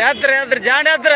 ಯಾತ್ರ ಜಾಣ ಯಾತ್ರ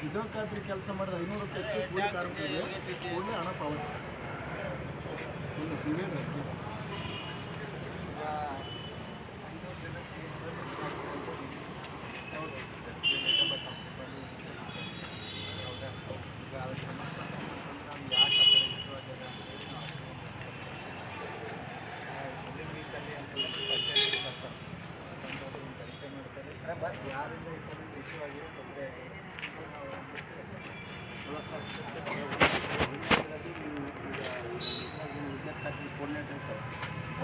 ಇದಕ್ಕಾದ್ರೂ ಕೆಲಸ ಮಾಡಿದ 500 ರೂಪಾಯಿ ಹೆಚ್ಚು ಕೂಲಿ ಕಾರ್ಮಿಕರಿಗೆ ಒಳ್ಳೆ ಹಣ ಪಾವತಿ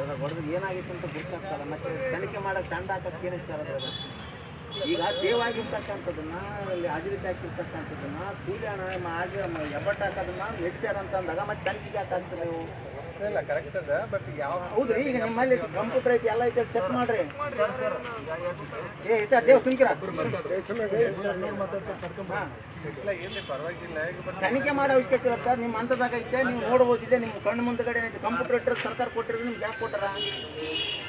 ಅದ್ರ ಹೊಡೆದು ಏನಾಗಿತ್ತು ಅಂತ ಗೊತ್ತಾಗ್ತಲ್ಲ. ಮತ್ತೆ ತನಿಖೆ ಮಾಡೋಕೆ ತಂಡ ಹಾಕಕ್ಕೆ ಏನಿದೆ ಸರ್ ಅದ್ರಾಗ? ಈಗ ಸೇವ್ ಆಗಿರ್ತಕ್ಕಂಥದ್ದನ್ನ ಅಲ್ಲಿ ಹಾಜರಿಕೆ ಹಾಕಿರ್ತಕ್ಕಂಥದ್ದನ್ನ ಕೂಲಿ ಹಣ ಆಗಿ ಎಬ್ಬಟ್ಟು ಹಾಕೋದನ್ನ ಹೆಚ್ಚಾರ ಅಂತ ಅಂದಾಗ ಮತ್ತೆ ತನಿಖೆಗೆ ಹಾಕಾಗ್ತದೆ ನೀವು? ಇಲ್ಲ ಕರೆಕ್ಟ್ ಅದ, ಬಟ್ ಯಾವ ಹೌದ್ರಿ. ಈಗ ನಿಮ್ಮಲ್ಲಿ ಕಂಪ್ಯೂಟರ್ ಐತಿ, ಎಲ್ಲ ಐತೆ, ಚೆಕ್ ಮಾಡ್ರಿ. ಏ ದೇವ್ ಸುಂಕಿರ ಪರವಾಗಿಲ್ಲ. ತನಿಖೆ ಮಾಡೋ ಅವಶ್ಯಕತೆ ಇಲ್ಲ ಸರ್. ನಿಮ್ಮ ಹಂತದಾಗ ಐತೆ, ನೀವು ನೋಡ್ಬೋದಿದೆ. ನಿಮ್ಮ ಕಣ್ಣು ಮುಂದಗಡೆ ಐತೆ. ಕಂಪ್ಯೂಟರ್ ಇಟ್ಟರೆ ಸರ್ಕಾರ ಕೊಟ್ಟಿರೋದು ನಿಮ್ಗೆ ಯಾಕೆ ಕೊಟ್ಟಾರ?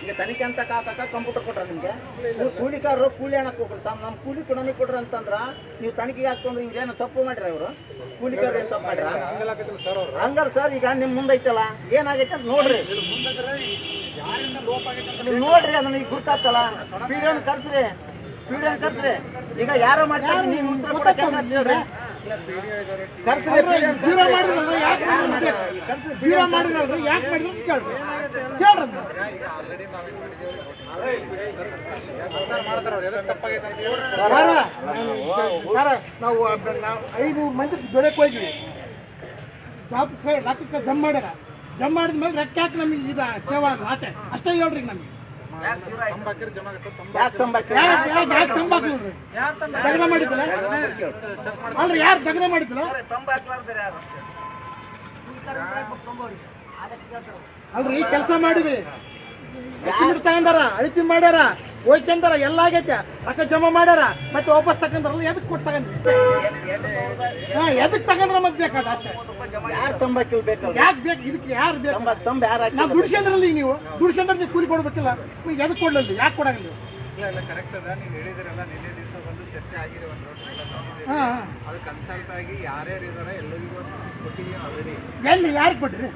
ಈಗ ತನಿಖೆ ಅಂತ ಕಾಕಾಕ ಕಂಪ್ಯೂಟರ್ ಕೊಟ್ರ ನಿಮಗೆ? ನೀವು ಕೂಲಿಕಾರರು ಕೂಲಿ ಹಣಕ್ಕೆ ಹೋಗ್ಬಿಡ್ತಾ ನಮ್ಮ ಕೂಲಿ ನಮಗೆ ಕೊಡ್ರಿ ಅಂತಂದ್ರ ನೀವು ತನಿಖೆಗೆ ಹಾಕ್ತಂದ್ರೆ ನಿಮ್ಗೆ ಏನೋ ತಪ್ಪು ಮಾಡ್ರಿ ಅವರು? ಕೂಲಿಕಾರರು ಏನು ತಪ್ಪು ಮಾಡ್ರ? ಹಂಗಲ್ಲ ಸರ್. ಈಗ ನಿಮ್ಮ ಮುಂದೈತಲ್ಲ ಏನಾಗೈತೆ ಅಂತ ನೋಡ್ರಿ, ನೀವು ನೋಡ್ರಿ, ಅದನ್ನ ಈಗ ಗೊತ್ತಾಗ್ತಲ್ಲ. ಸ್ಪೀಡನ್ ಕರ್ಸ್ರಿ, ಸ್ಪೀಡನ್ ಕರ್ಸ್ರಿ. ಈಗ ಯಾರೋ ಮಾಡ್ತಾರೆ, ನೀವು ಉತ್ತರ ಕೊಡಕ್ಕೆ ಹೇಳ್ರಿ. ನಾವು 500 ಮಂದಿ ಬೆಳಕ್ ಹೋಗಿವಿ. ರೊಕ್ಕಕ್ಕೆ ಜಮ್ ಮಾಡ್ಯಾರ. ಜಮ್ ಮಾಡಿದ್ಮೇಲೆ ರೊಕ್ಕ ಹಾಕಿ ನಮಗೆ ಇದು ಸೇವಾ ಆಟೆ ಅಷ್ಟೇ ಹೇಳ್ರಿ. ನಮಗೆ ದಗದ ಮಾಡಿದ್ದಲ್ಲ ಅಲ್ರಿ? ಯಾರು ದಗದ ಮಾಡಿದ್ದಲ್ಲ ಅಲ್ರಿ? ಕೆಲಸ ಮಾಡಿವಿ, ತಗೊಂಡಾರ, ಅಳಿತಿ ಮಾಡ್ಯಾರ, ಹೋಯ್ತಂದಾರ, ಎಲ್ಲ ಆಗೈತೆ, ರೊಕ್ಕ ಜಮಾ ಮಾಡ್ಯಾರ, ಮತ್ತೆ ವಾಪಸ್ ತಗೊಂಡ್ರಲ್ಲ. ಎದಕ್ ಕೊಟ್ಟು ತಗೊಂಡ್ರಿ? ಎದಕ್ ತಗೊಂಡ್ರ ಮತ್ತೆ ಬೇಕಾದ ಅಷ್ಟೇ. ಯಾಕೆ ಬೇಕು? ಇದಕ್ಕೆ ಯಾರು ಬೇಕು? ನಾವು ದುಡ್ಸಂದ್ರಲ್ಲಿ ನೀವು ದುಡ್ಸಂದ್ರೆ ನೀವು ಕೂಲಿ ಕೊಡ್ಬೇಕಿಲ್ಲ. ಈಗ ಎದಕ್ ಕೊಡ್ಲಿಲ್ಲ? ಯಾಕೆ ಕೊಡಂಗಿಲ್ಲ? ಕರೆಕ್ಟ್ ಅದ. ನೀವು ಹೇಳಿದ್ರಲ್ಲ, ನಿನ್ನೆ ದಿವಸ ಬಂದು ಚರ್ಚೆ ಆಗಿದೆ. ಒಂದು ಅದು ಕನ್ಸಲ್ಟ್ ಆಗಿ ಯಾರ್ಯಾರು ಇದಾರೆ ಎಲ್ಲರಿಗೂ ಕೊಟ್ಟಿದ್ದೀವಿ ಆಲ್ರೆಡಿ. ಎಲ್ಲಿ ಯಾರಿಗೆ ಕೊಟ್ರಿ?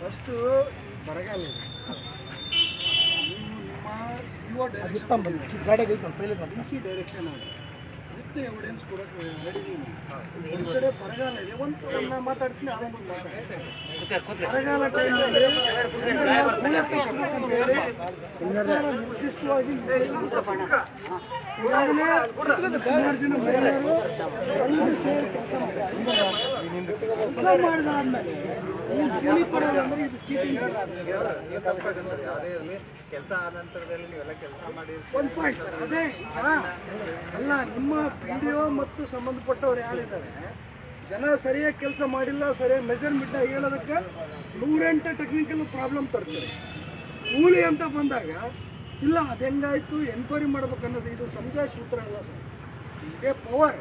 ಫಸ್ಟ್ ಬರಗಾಲ ಗಾಡಿಗೆ ಸಿ ಡೈರೆಕ್ಷನ್ ಆಗ ವಿತ್ ಎವಿಡೆನ್ಸ್ ಕೊಡೋಕೆ ರೆಡಿ. ಈ ಕಡೆ ಬರಗಾಲ ಇದೆ. ಒಂದು ಮಾತಾಡ್ತೀನಿ, ಅದೊಂದು ಬರಗಾಲ ಟೈಮಲ್ಲಿ ನಿರ್ದಿಷ್ಟವಾಗಿ ಈಗಾಗಲೇ ಸುಮಾರು ಜನ ಮಹಿಳೆಯರು 5 ಸೇರಿ ಕೆಲಸ ಮಾಡಿದಾದ್ಮೇಲೆ ಕೂಲಿ ಕೊಡೋದು ಅಂದ್ರೆ ಇದು ಚೀಟಿಂಗ್. ಯಾವುದೇ ಇರಲಿ, ಕೆಲಸ ಆದ ನಂತರದಲ್ಲಿ ನೀವೆಲ್ಲ ಕೆಲಸ ಮಾಡಿ ಒಂದು ಪಾಯಿಂಟ್ ಸರ್, ಅದೇ ಅಲ್ಲ, ನಿಮ್ಮ PDO ಮತ್ತು ಸಂಬಂಧಪಟ್ಟವ್ರು ಯಾರಿದ್ದಾರೆ, ಜನ ಸರಿಯಾಗಿ ಕೆಲಸ ಮಾಡಿಲ್ಲ, ಸರಿಯಾಗಿ ಮೆಜರ್ಮೆಂಟ್ ಹೇಳೋದಕ್ಕೆ 108 ಟೆಕ್ನಿಕಲ್ ಪ್ರಾಬ್ಲಮ್ ತರ್ತಾರೆ. ಕೂಲಿ ಅಂತ ಬಂದಾಗ ಇಲ್ಲ ಅದು ಹೆಂಗಾಯ್ತು ಎನ್ಕ್ವೈರಿ ಮಾಡ್ಬೇಕನ್ನೋದು ಇದು ಸಂಜಯ ಸೂತ್ರ ಅಲ್ಲ ಸರ್. ಇದೇ ಪವರ್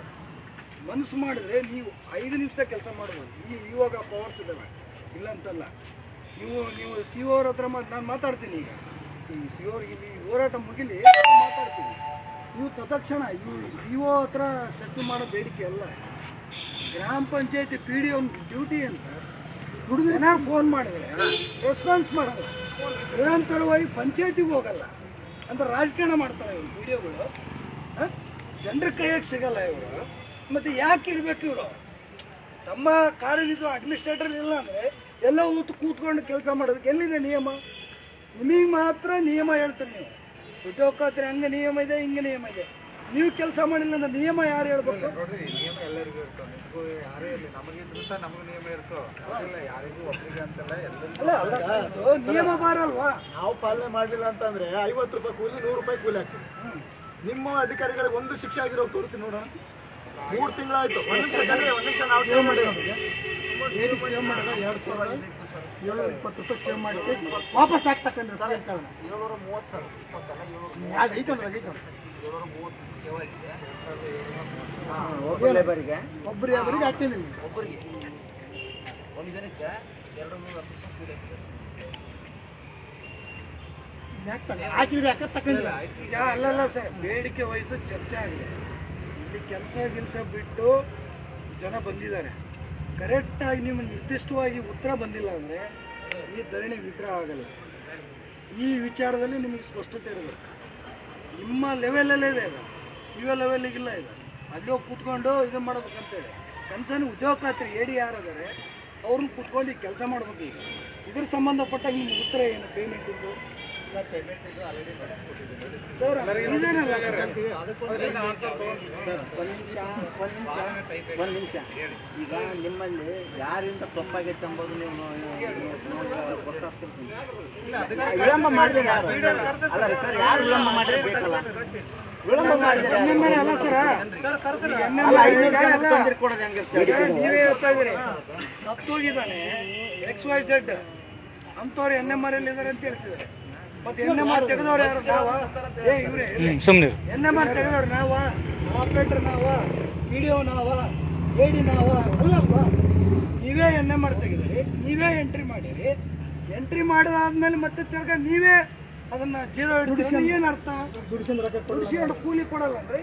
ಮನಸ್ಸು ಮಾಡಿದ್ರೆ ನೀವು 5 ನಿಮಿಷ ಕೆಲಸ ಮಾಡ್ಬೋದು. ಇವಾಗ ಪವರ್ಸ್ ಇದ್ದಾವೆ, ಇಲ್ಲ ಅಂತಲ್ಲ. ನೀವು ಸಿ ಒ ಅವ್ರ ಹತ್ರ ನಾನು ಮಾತಾಡ್ತೀನಿ. ಈಗ ಈ ಸಿ ಅವ್ರಿಗೆ ಇಲ್ಲಿ ಹೋರಾಟ ಮುಗಿಲಿ ಮಾತಾಡ್ತೀನಿ. ನೀವು ತತ್ಕ್ಷಣ ಇವು ಸಿ ಒ ಹತ್ರ ಸೆಟ್ಲ್ ಮಾಡೋ ಬೇಡಿಕೆ ಅಲ್ಲ. ಗ್ರಾಮ ಪಂಚಾಯತಿ ಪಿ ಡಿ ಒಂದು ಡ್ಯೂಟಿ ಏನು ಸರ್? ಹುಡುಗನ ಫೋನ್ ಮಾಡಿದ್ರೆ ರೆಸ್ಪಾನ್ಸ್ ಮಾಡಲ್ಲ, ನಿರಂತರವಾಗಿ ಪಂಚಾಯತಿಗೆ ಹೋಗಲ್ಲ ಅಂತ ರಾಜಕಾರಣ ಮಾಡ್ತಾರೆ ಇವರು ವಿಡಿಯೋಗಳು. ಜನರ ಕೈಯಾಗ ಸಿಗಲ್ಲ ಇವರು. ಮತ್ತು ಯಾಕೆ ಇರಬೇಕು ಇವರು? ತಮ್ಮ ಕಾರ್ಯನಿರ್ವಹಿಸುವ ಅಡ್ಮಿನಿಸ್ಟ್ರೇಟರ್ ಇಲ್ಲ ಅಂದರೆ ಎಲ್ಲ ಕೂತ್ಕೊಂಡು ಕೆಲಸ ಮಾಡೋದಕ್ಕೆ ಎಲ್ಲಿದೆ ನಿಯಮ? ನಿಮಗೆ ಮಾತ್ರ ನಿಯಮ ಹೇಳ್ತೀರಿ ನೀವು. ಉದ್ಯೋಗ ಖಾತ್ರಿ ಹಂಗೆ ನಿಯಮ ಇದೆ, ಹಿಂಗೆ ನಿಯಮ ಇದೆ. ನೀವು ಕೆಲಸ ಮಾಡಿಲ್ಲ ಅಂದ್ರೆ ನಿಯಮ ಯಾರು ಹೇಳ್ಬೇಕು? ನೋಡ್ರಿ, ನಿಯಮ ಎಲ್ಲರಿಗೂ ಇರ್ತವೆ. ನಿಮಗೂ ಯಾರೇ ಇರಲಿ, ನಮಗಿದ್ರು ಸಹ ನಮಗೂ ನಿಯಮ ಇರ್ತವೆ. ಅದೆಲ್ಲ ಯಾರಿಗೂ ಒಬ್ಬರಿಗೆ ಅಂತಲ್ಲ, ಎಲ್ಲರಿಗೂ ನಿಯಮ ಬಾರಲ್ವಾ? ನಾವು ಪಾಲನೆ ಮಾಡಲಿಲ್ಲ ಅಂತಂದ್ರೆ 50 ರೂಪಾಯಿ ಕೂಲಿ 100 ರೂಪಾಯಿ ಕೂಲಿ ಆಗ್ತದೆ. ನಿಮ್ಮ ಅಧಿಕಾರಿಗಳಿಗೆ ಒಂದು ಶಿಕ್ಷೆ ಆಗಿರೋ ತೋರಿಸಿ ನೋಡೋಣ. 3 ತಿಂಗಳಾಯ್ತು. ಒಂದು ನಿಮಿಷ ನಾವು ಸೇವ್ ಮಾಡಿರೋದು ಏನು ಸೇವ್ ಮಾಡಿದ್ರೆ 2720 ರೂಪಾಯಿ ಸೇವ್ ಮಾಡಿ ವಾಪಸ್ ಆಗ್ತಕ್ಕಂಥ ಸರ್. 730 ಸರ್, ಲೇಬರಿಗೆ ಒಬ್ಬರಿಗೆ ಹಾಕ್ತೀನಿ. ಒಬ್ಬರಿಗೆ ಒಂದು ದಿನಕ್ಕೆ 220 ಹಾಕಿದ್ರೆ ಯಾಕೆ ತಗೊಂಡಿಲ್ಲ. ಈಗ ಅಲ್ಲಲ್ಲ ಸರ್, ಬೇಡಿಕೆ ವಹಿಸೋ ಚರ್ಚೆ ಆಗಿದೆ. ಇಲ್ಲಿ ಕೆಲಸ ಬಿಟ್ಟು ಜನ ಬಂದಿದ್ದಾರೆ. ಕರೆಕ್ಟಾಗಿ ನಿಮ್ಮ ನಿರ್ದಿಷ್ಟವಾಗಿ ಉತ್ತರ ಬಂದಿಲ್ಲ ಅಂದರೆ ಈ ಧರಣಿ ವಿಗ್ರಹ ಆಗಲ್ಲ. ಈ ವಿಚಾರದಲ್ಲಿ ನಿಮಗೆ ಸ್ಪಷ್ಟತೆ ಇರಬೇಕು. ನಿಮ್ಮ ಲೆವೆಲಲ್ಲೇ ಇದೆ, ಅದು ಸಿ ಒ ಲೆವೆಲಿಗಿಲ್ಲ ಇದು. ಅಲ್ಲಿ ಹೋಗಿ ಕೂತ್ಕೊಂಡು ಇದು ಮಾಡ್ಬೇಕಂತೇಳಿ ಕನ್ಸರ್ನ್ ಉದ್ಯೋಗ ಖಾತ್ರಿ ಎಡಿ ಯಾರಿದ್ದಾರೆ ಅವ್ರನ್ನ ಕೂತ್ಕೊಂಡು ಈಗ ಕೆಲಸ ಮಾಡ್ಬೇಕು. ಈಗ ಇದ್ರ ಸಂಬಂಧಪಟ್ಟಾಗ ನಿಮ್ಮ ಉತ್ತರ ಏನು? ಪೇಮೆಂಟ್ ಇದ್ದು ಒಂದು ನಿಮಿಷ. ಈಗ ನಿಮ್ಮಲ್ಲಿ ಯಾರಿಂದ ತಪ್ಪಾಗೈತೆ ಎಂಬುದು ನೀವು ಗೊತ್ತಾಗ್ತಿರ್ತೀನಿ. ವಿಳಂಬ ಮಾಡಿದ್ರೆ ಯಾರು? ಅಲ್ಲ ರೀ ಸರ್, ಯಾರು ವಿಳಂಬ ಮಾಡಿದ್ರೆ ಬೇಕಲ್ಲ? ವಿಳಂಬ ಮಾಡಿದ್ರೆ ಅಲ್ಲ ಸರ್, ಕೊಡೋದು ಹೆಂಗಿರ್ತದೆ? ನೀವೇ ಹೇಳ್ತಾ ಇದ್ದೀರಿ ಸತ್ತೋಗಿದ್ದಾನೆ XYZ ಅಂಥವ್ರು NMR ಇದ್ದಾರೆ ಅಂತ ಹೇಳ್ತಿದ್ದಾರೆ. ಮತ್ತೆ NMR ತೆಗೆದವ್ರು ಯಾರು? ನಾವ? ಇವ್ರೆ ಸುಮ್ಮನೆ NMR ತೆಗೆದವ್ರು ನಾವ? ಆಪರೇಟರ್ ನಾವ? ವಿಡಿಯೋ ನಾವ? AD ನಾವ? ಅಲ್ಲಲ್ವಾ? ನೀವೇ NMR ತೆಗೆದಿರಿ, ನೀವೇ ಎಂಟ್ರಿ ಮಾಡಿರಿ. ಎಂಟ್ರಿ ಮಾಡಿದಾದ್ಮೇಲೆ ಮತ್ತೆ ತಿರ್ಗಾ ನೀವೇ ಅದನ್ನ ಜೀರೋ ಹಿಡಿದ್ರೆ ಏನು ಅರ್ಥ? ದುಡಿಸ್ಕೊಂಡು ಕೂಲಿ ಕೊಡಲ್ಲ ಅಂದ್ರೆ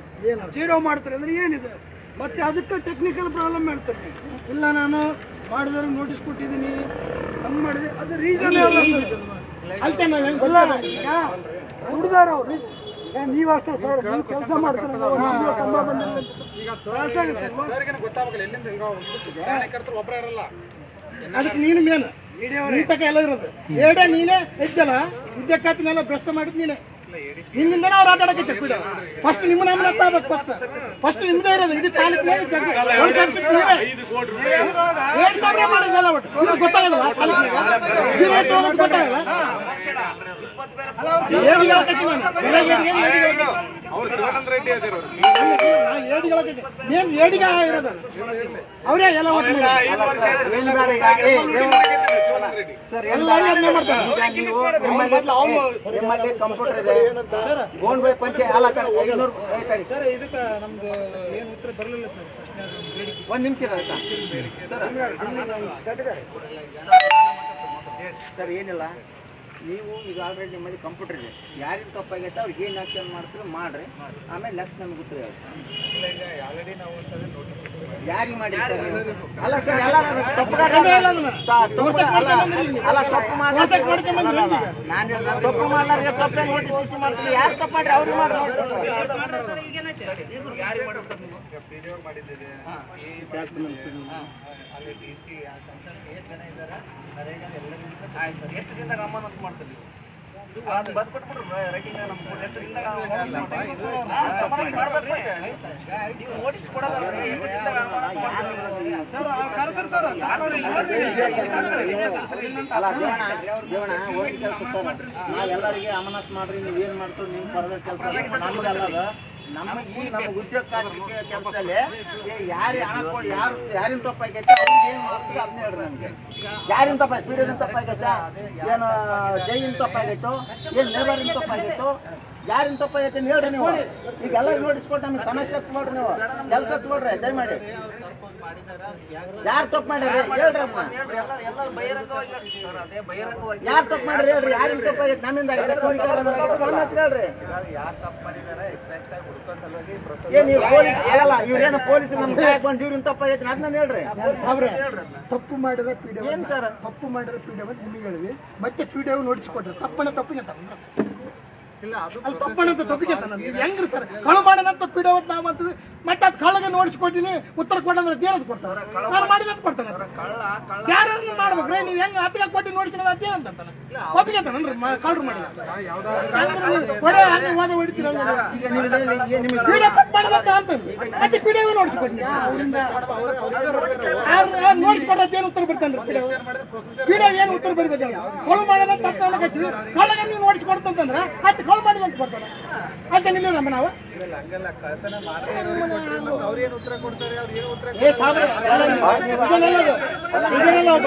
ಜೀರೋ ಮಾಡ್ತಾರೆ ಅಂದ್ರೆ ಏನಿದೆ? ಮತ್ತೆ ಅದಕ್ಕೆ ಟೆಕ್ನಿಕಲ್ ಪ್ರಾಬ್ಲಮ್ ಹೇಳ್ತಾರೆ. ಇಲ್ಲ ನಾನು ಮಾಡಿದವ್ರಿಗೆ ನೋಟಿಸ್ ಕೊಟ್ಟಿದ್ದೀನಿ, ಹಂಗೆ ಮಾಡಿದೆ, ಅದು ರೀಸನ್ ಅಲ್ಲ. ಈಗ ಹುಡುಗಾರ ಅವ್ರು ನೀವು ಅಷ್ಟೇ ಸರ್, ನೀವು ಕೆಲಸ ಮಾಡ್ತಾರೆ ಸಂಬಳ ಬಂದಿಲ್ಲ. ಗೊತ್ತಾಗಲ್ಲ ಎಲ್ಲಿಂದ ಈಗ ಒಬ್ಬರೇ ಇರಲ್ಲ. ಅದಕ್ಕೆ ನೀನು ಮೇನ್ ತಕ ಎಲ್ಲ ಇರೋದು ಏಡೆ ನೀನೇ ಹೆಚ್ಚಲ್ಲ. ಉದ್ಯೋಗ ಖಾತಿನೆಲ್ಲ ಭ್ರಷ್ಟ ಮಾಡಿದ್ ನೀನೆ. ನಿಮ್ಮಿಂದ ನಾವು ಆಟ ಆಡಕ್ಕೆ ಬಿಡ. ಫಸ್ಟ್ ನಿಮ್ಮ ನಾಮನ ಆಗ್ಬೇಕು. ಫಸ್ಟ್ ನಿಮ್ದೇ ಇರೋದು ಇಡೀ ತಾಲೂಕಿನಲ್ಲಿ ಮಾಡಿದಲ್ಲ. ಒಟ್ಟು ಗೊತ್ತಾಗಲ್ಲ ಗೊತ್ತಾಗಲ್ಲ. ಏಡಿಗ ಇರೋದು ಅವರೇ ಎಲ್ಲ ಸರ್ ಎಲ್ಲ ಮಾಡ್ತಾರೆ. ನಿಮ್ಮಲ್ಲಿ ಕಂಪ್ಯೂಟರ್ ಇದೆ, ಗೋನ್ ಬೈ ಪಂಚೆ ಅಲ್ಲ ಸರ್. ಇದಕ್ಕೆ ನಮ್ದು ಏನು ಉತ್ತರ ಬರಲಿಲ್ಲ ಸರ್. ಒಂದು ನಿಮಿಷ ಆಯ್ತಾ ಸರ್? ಏನಿಲ್ಲ, ನೀವು ಈಗ ಆಲ್ರೆಡಿ ನಿಮ್ಮಲ್ಲಿ ಕಂಪ್ಯೂಟರ್ ಇದೆ. ಯಾರಿಗೆ ತಪ್ಪಾಗೈತೆ ಅವ್ರಿಗೆ ಏನು ಆಕ್ಷನ್ ಮಾಡ್ತೀವಿ ಮಾಡ್ರಿ. ಆಮೇಲೆ ನೆಕ್ಸ್ಟ್ ನಮ್ಗೆ ಉತ್ತರ ಯಾರಿಗೆ ಮಾಡಿ ಅಲ್ಲ ಸರ್. ಎಲ್ಲ ತಪ್ಪು ನಾನು ತಪ್ಪು ಮಾಡ್ಲಾರಿಗೆ ತಪ್ಪೇ ನೋಟಿಸ್ ಮಾಡ್ತೀನಿ. ಯಾರು ತಪ್ಪು ಮಾಡ್ರಿ ಅವ್ರಿಗೆ ಮಾಡ್ರಿ. ಎಷ್ಟು ದಿನದಾಗ ಅಮಾನತ್ ಮಾಡ್ತೀವಿ? ಅದು ಬರ್ಕೊಟ್ಬಿಟ್ರು ರೈಟಿಂಗ್ ನೀವು ನೋಟಿಸ್ ಕೊಡೋದಲ್ಲ. ಅಲ್ಲ ದೇವಣ ಹೋಗಿ ಕೆಲಸ ಸರ್. ನಾವೆಲ್ಲರಿಗೆ ಅಮಾನತ್ ಮಾಡ್ರಿ, ನೀವೇನು ಮಾಡ್ತೀವಿ ನೀವು ಫರ್ದರ್ ಕೆಲಸ ನಮಗಲ್ಲ. ನಮ್ಮ ಉದ್ಯೋಗ ಕೆಲಸದಲ್ಲಿ ಯಾರು ಹಣ ಕೊಡಿ ಯಾರಿನ ತಪ್ಪಾಗೈತೆ ಅವ್ರಿಗೆ ಏನು ಮಾಡ್ತೀವಿ ಅದನ್ನ ಹೇಳ್ರಿ ನಮ್ಗೆ. ಯಾರಿನ ತಪ್ಪಾಯ್ತು? ಪೀಡಿಯನ್ ತಪ್ಪಾಗೈತಾ? ಏನು ಜೈನ್ ತಪ್ಪಾಗೈತೋ? ಏನು ಲೇಬರಿನ ತಪ್ಪಾಗೈತೋ? ಯಾರಿನ ತಪ್ಪಾಗೈತೆ ಅಂತ ಹೇಳ್ರಿ ನೀವು. ಈಗ ಎಲ್ಲ ನೋಡಿಸ್ಕೊಟ್ಟು ನಮಗೆ ಸಮಸ್ಯೆ ನೋಡ್ರಿ, ನೀವು ಕೆಲಸ ನೋಡ್ರಿ ದಯಮಾಡಿ. ಯಾರು ತಪ್ಪು ಮಾಡ್ರಿ ಹೇಳ್ರಿ ಅದನ್ನ. ಯಾರು ತಪ್ಪು ಮಾಡ್ರಿ ಹೇಳ್ರಿ, ಯಾರಿನ ತಪ್ಪಾಗೈತೆ? ನಮ್ಮಿಂದ ಹೇಳ್ರಿ. ಯಾರು ತಪ್ಪು ಮಾಡಿದ್ದಾರೆ ಎಕ್ಸಾಕ್ಟ್ ಆಗಿ ಹುಡ್ಕೊಂಡು ಸಲುವಾಗಿ ಏನ್ ನೀವು ಪೊಲೀಸ್ ಹೇಳಲ್ಲ, ಇವ್ರೇನು ಪೊಲೀಸ್ ನಮ್ಗೆ ಕಾಯಕ್ ಬಂದು ಇವ್ರಿನ ತಪ್ಪಾಗೈತೆ ಅದನ್ನ ಹೇಳ್ರಿ. ತಪ್ಪು ಮಾಡಿದ್ರೆ ಪಿಡಿಒ ಏನ್ ಸರ್ ತಪ್ಪು ಮಾಡಿದ್ರೆ ಪಿಡಿಒ ಅಂತ ನಿಮಗೆ ಹೇಳಿವಿ, ಮತ್ತೆ ಪಿಡಿಒ ನೋಡಿಸ್ಕೊಟ್ರೆ ತಪ್ಪಿಗೆ ಇಲ್ಲ ಅದು ಅಲ್ಲಿ ತಪ್ಪಣಂತ ತಪ್ಪಿಗೆ ಹೆಂಗ್ರಿ ಸರ್? ಕಳು ಮಾಡೋದಂತ ಪಿಡಿಒ ನಾವು ಅಂತೀವಿ, ಮತ್ತೆ ಅದು ಕಳ್ಳಗೆ ನೋಡಿಸ್ಕೊಟ್ಟಿನಿ ಉತ್ತರ ಕೊಟ್ಟಂದ್ರೆ ದೇವದ್ ಕೊಡ್ತಾರೆ, ನಾನು ಮಾಡಿದ ಕೊಡ್ತಾನೆ. ಯಾರನ್ನು ಮಾಡ್ಬೇಕ್ರಿ ನೀವು? ಹೆಂಗ್ ಹತ್ತಿಗೆ ಕೊಟ್ಟು ನೋಡಿಸಿದ ಅದೇನಂತ ತಪ್ಪಿಗೆ ಕಳ್ರು ಮಾಡಿ ವಾದ ಹೊಡಿತೀರ ತಪ್ಪು ಮಾಡಿದಂತ ಅಂತೀವಿ, ಮತ್ತೆ ಪಿಡಿಒ ನೋಡಿಸ್ಕೊಟ್ಟಿನಿ ನೋಡಿಸ್ಕೊಡೋದೇನು ಉತ್ತರ ಬರ್ತಾನೆ? ಪಿಡಿಒ ಏನು ಉತ್ತರ ಬರ್ಬೇಕು? ಕಳು ಮಾಡೋದಂತ ಕಳ್ಳಗೆ ನೀವು ನೋಡಿಸ್ಕೊಡ್ತಂತಂದ್ರೆ ಮತ್ತೆ ಕಳು ಮಾಡಿದ ಅಂತ ಕೊಡ್ತಾನೆ ಅಂತ ನಿಲ್ಲಿರಮ್ಮ ನಾವು. ಹಂಗಲ್ಲ, ಕಳ್ತನ ಮಾಡದೇ ಇರೋರಿಗೆ ಕೊಟ್ಟರೆ ಮತ್ತೆ ಅವ್ರೇನು ಉತ್ತರ ಕೊಡ್ತಾರೆ? ಅವ್ರು ಏನು ಉತ್ತರ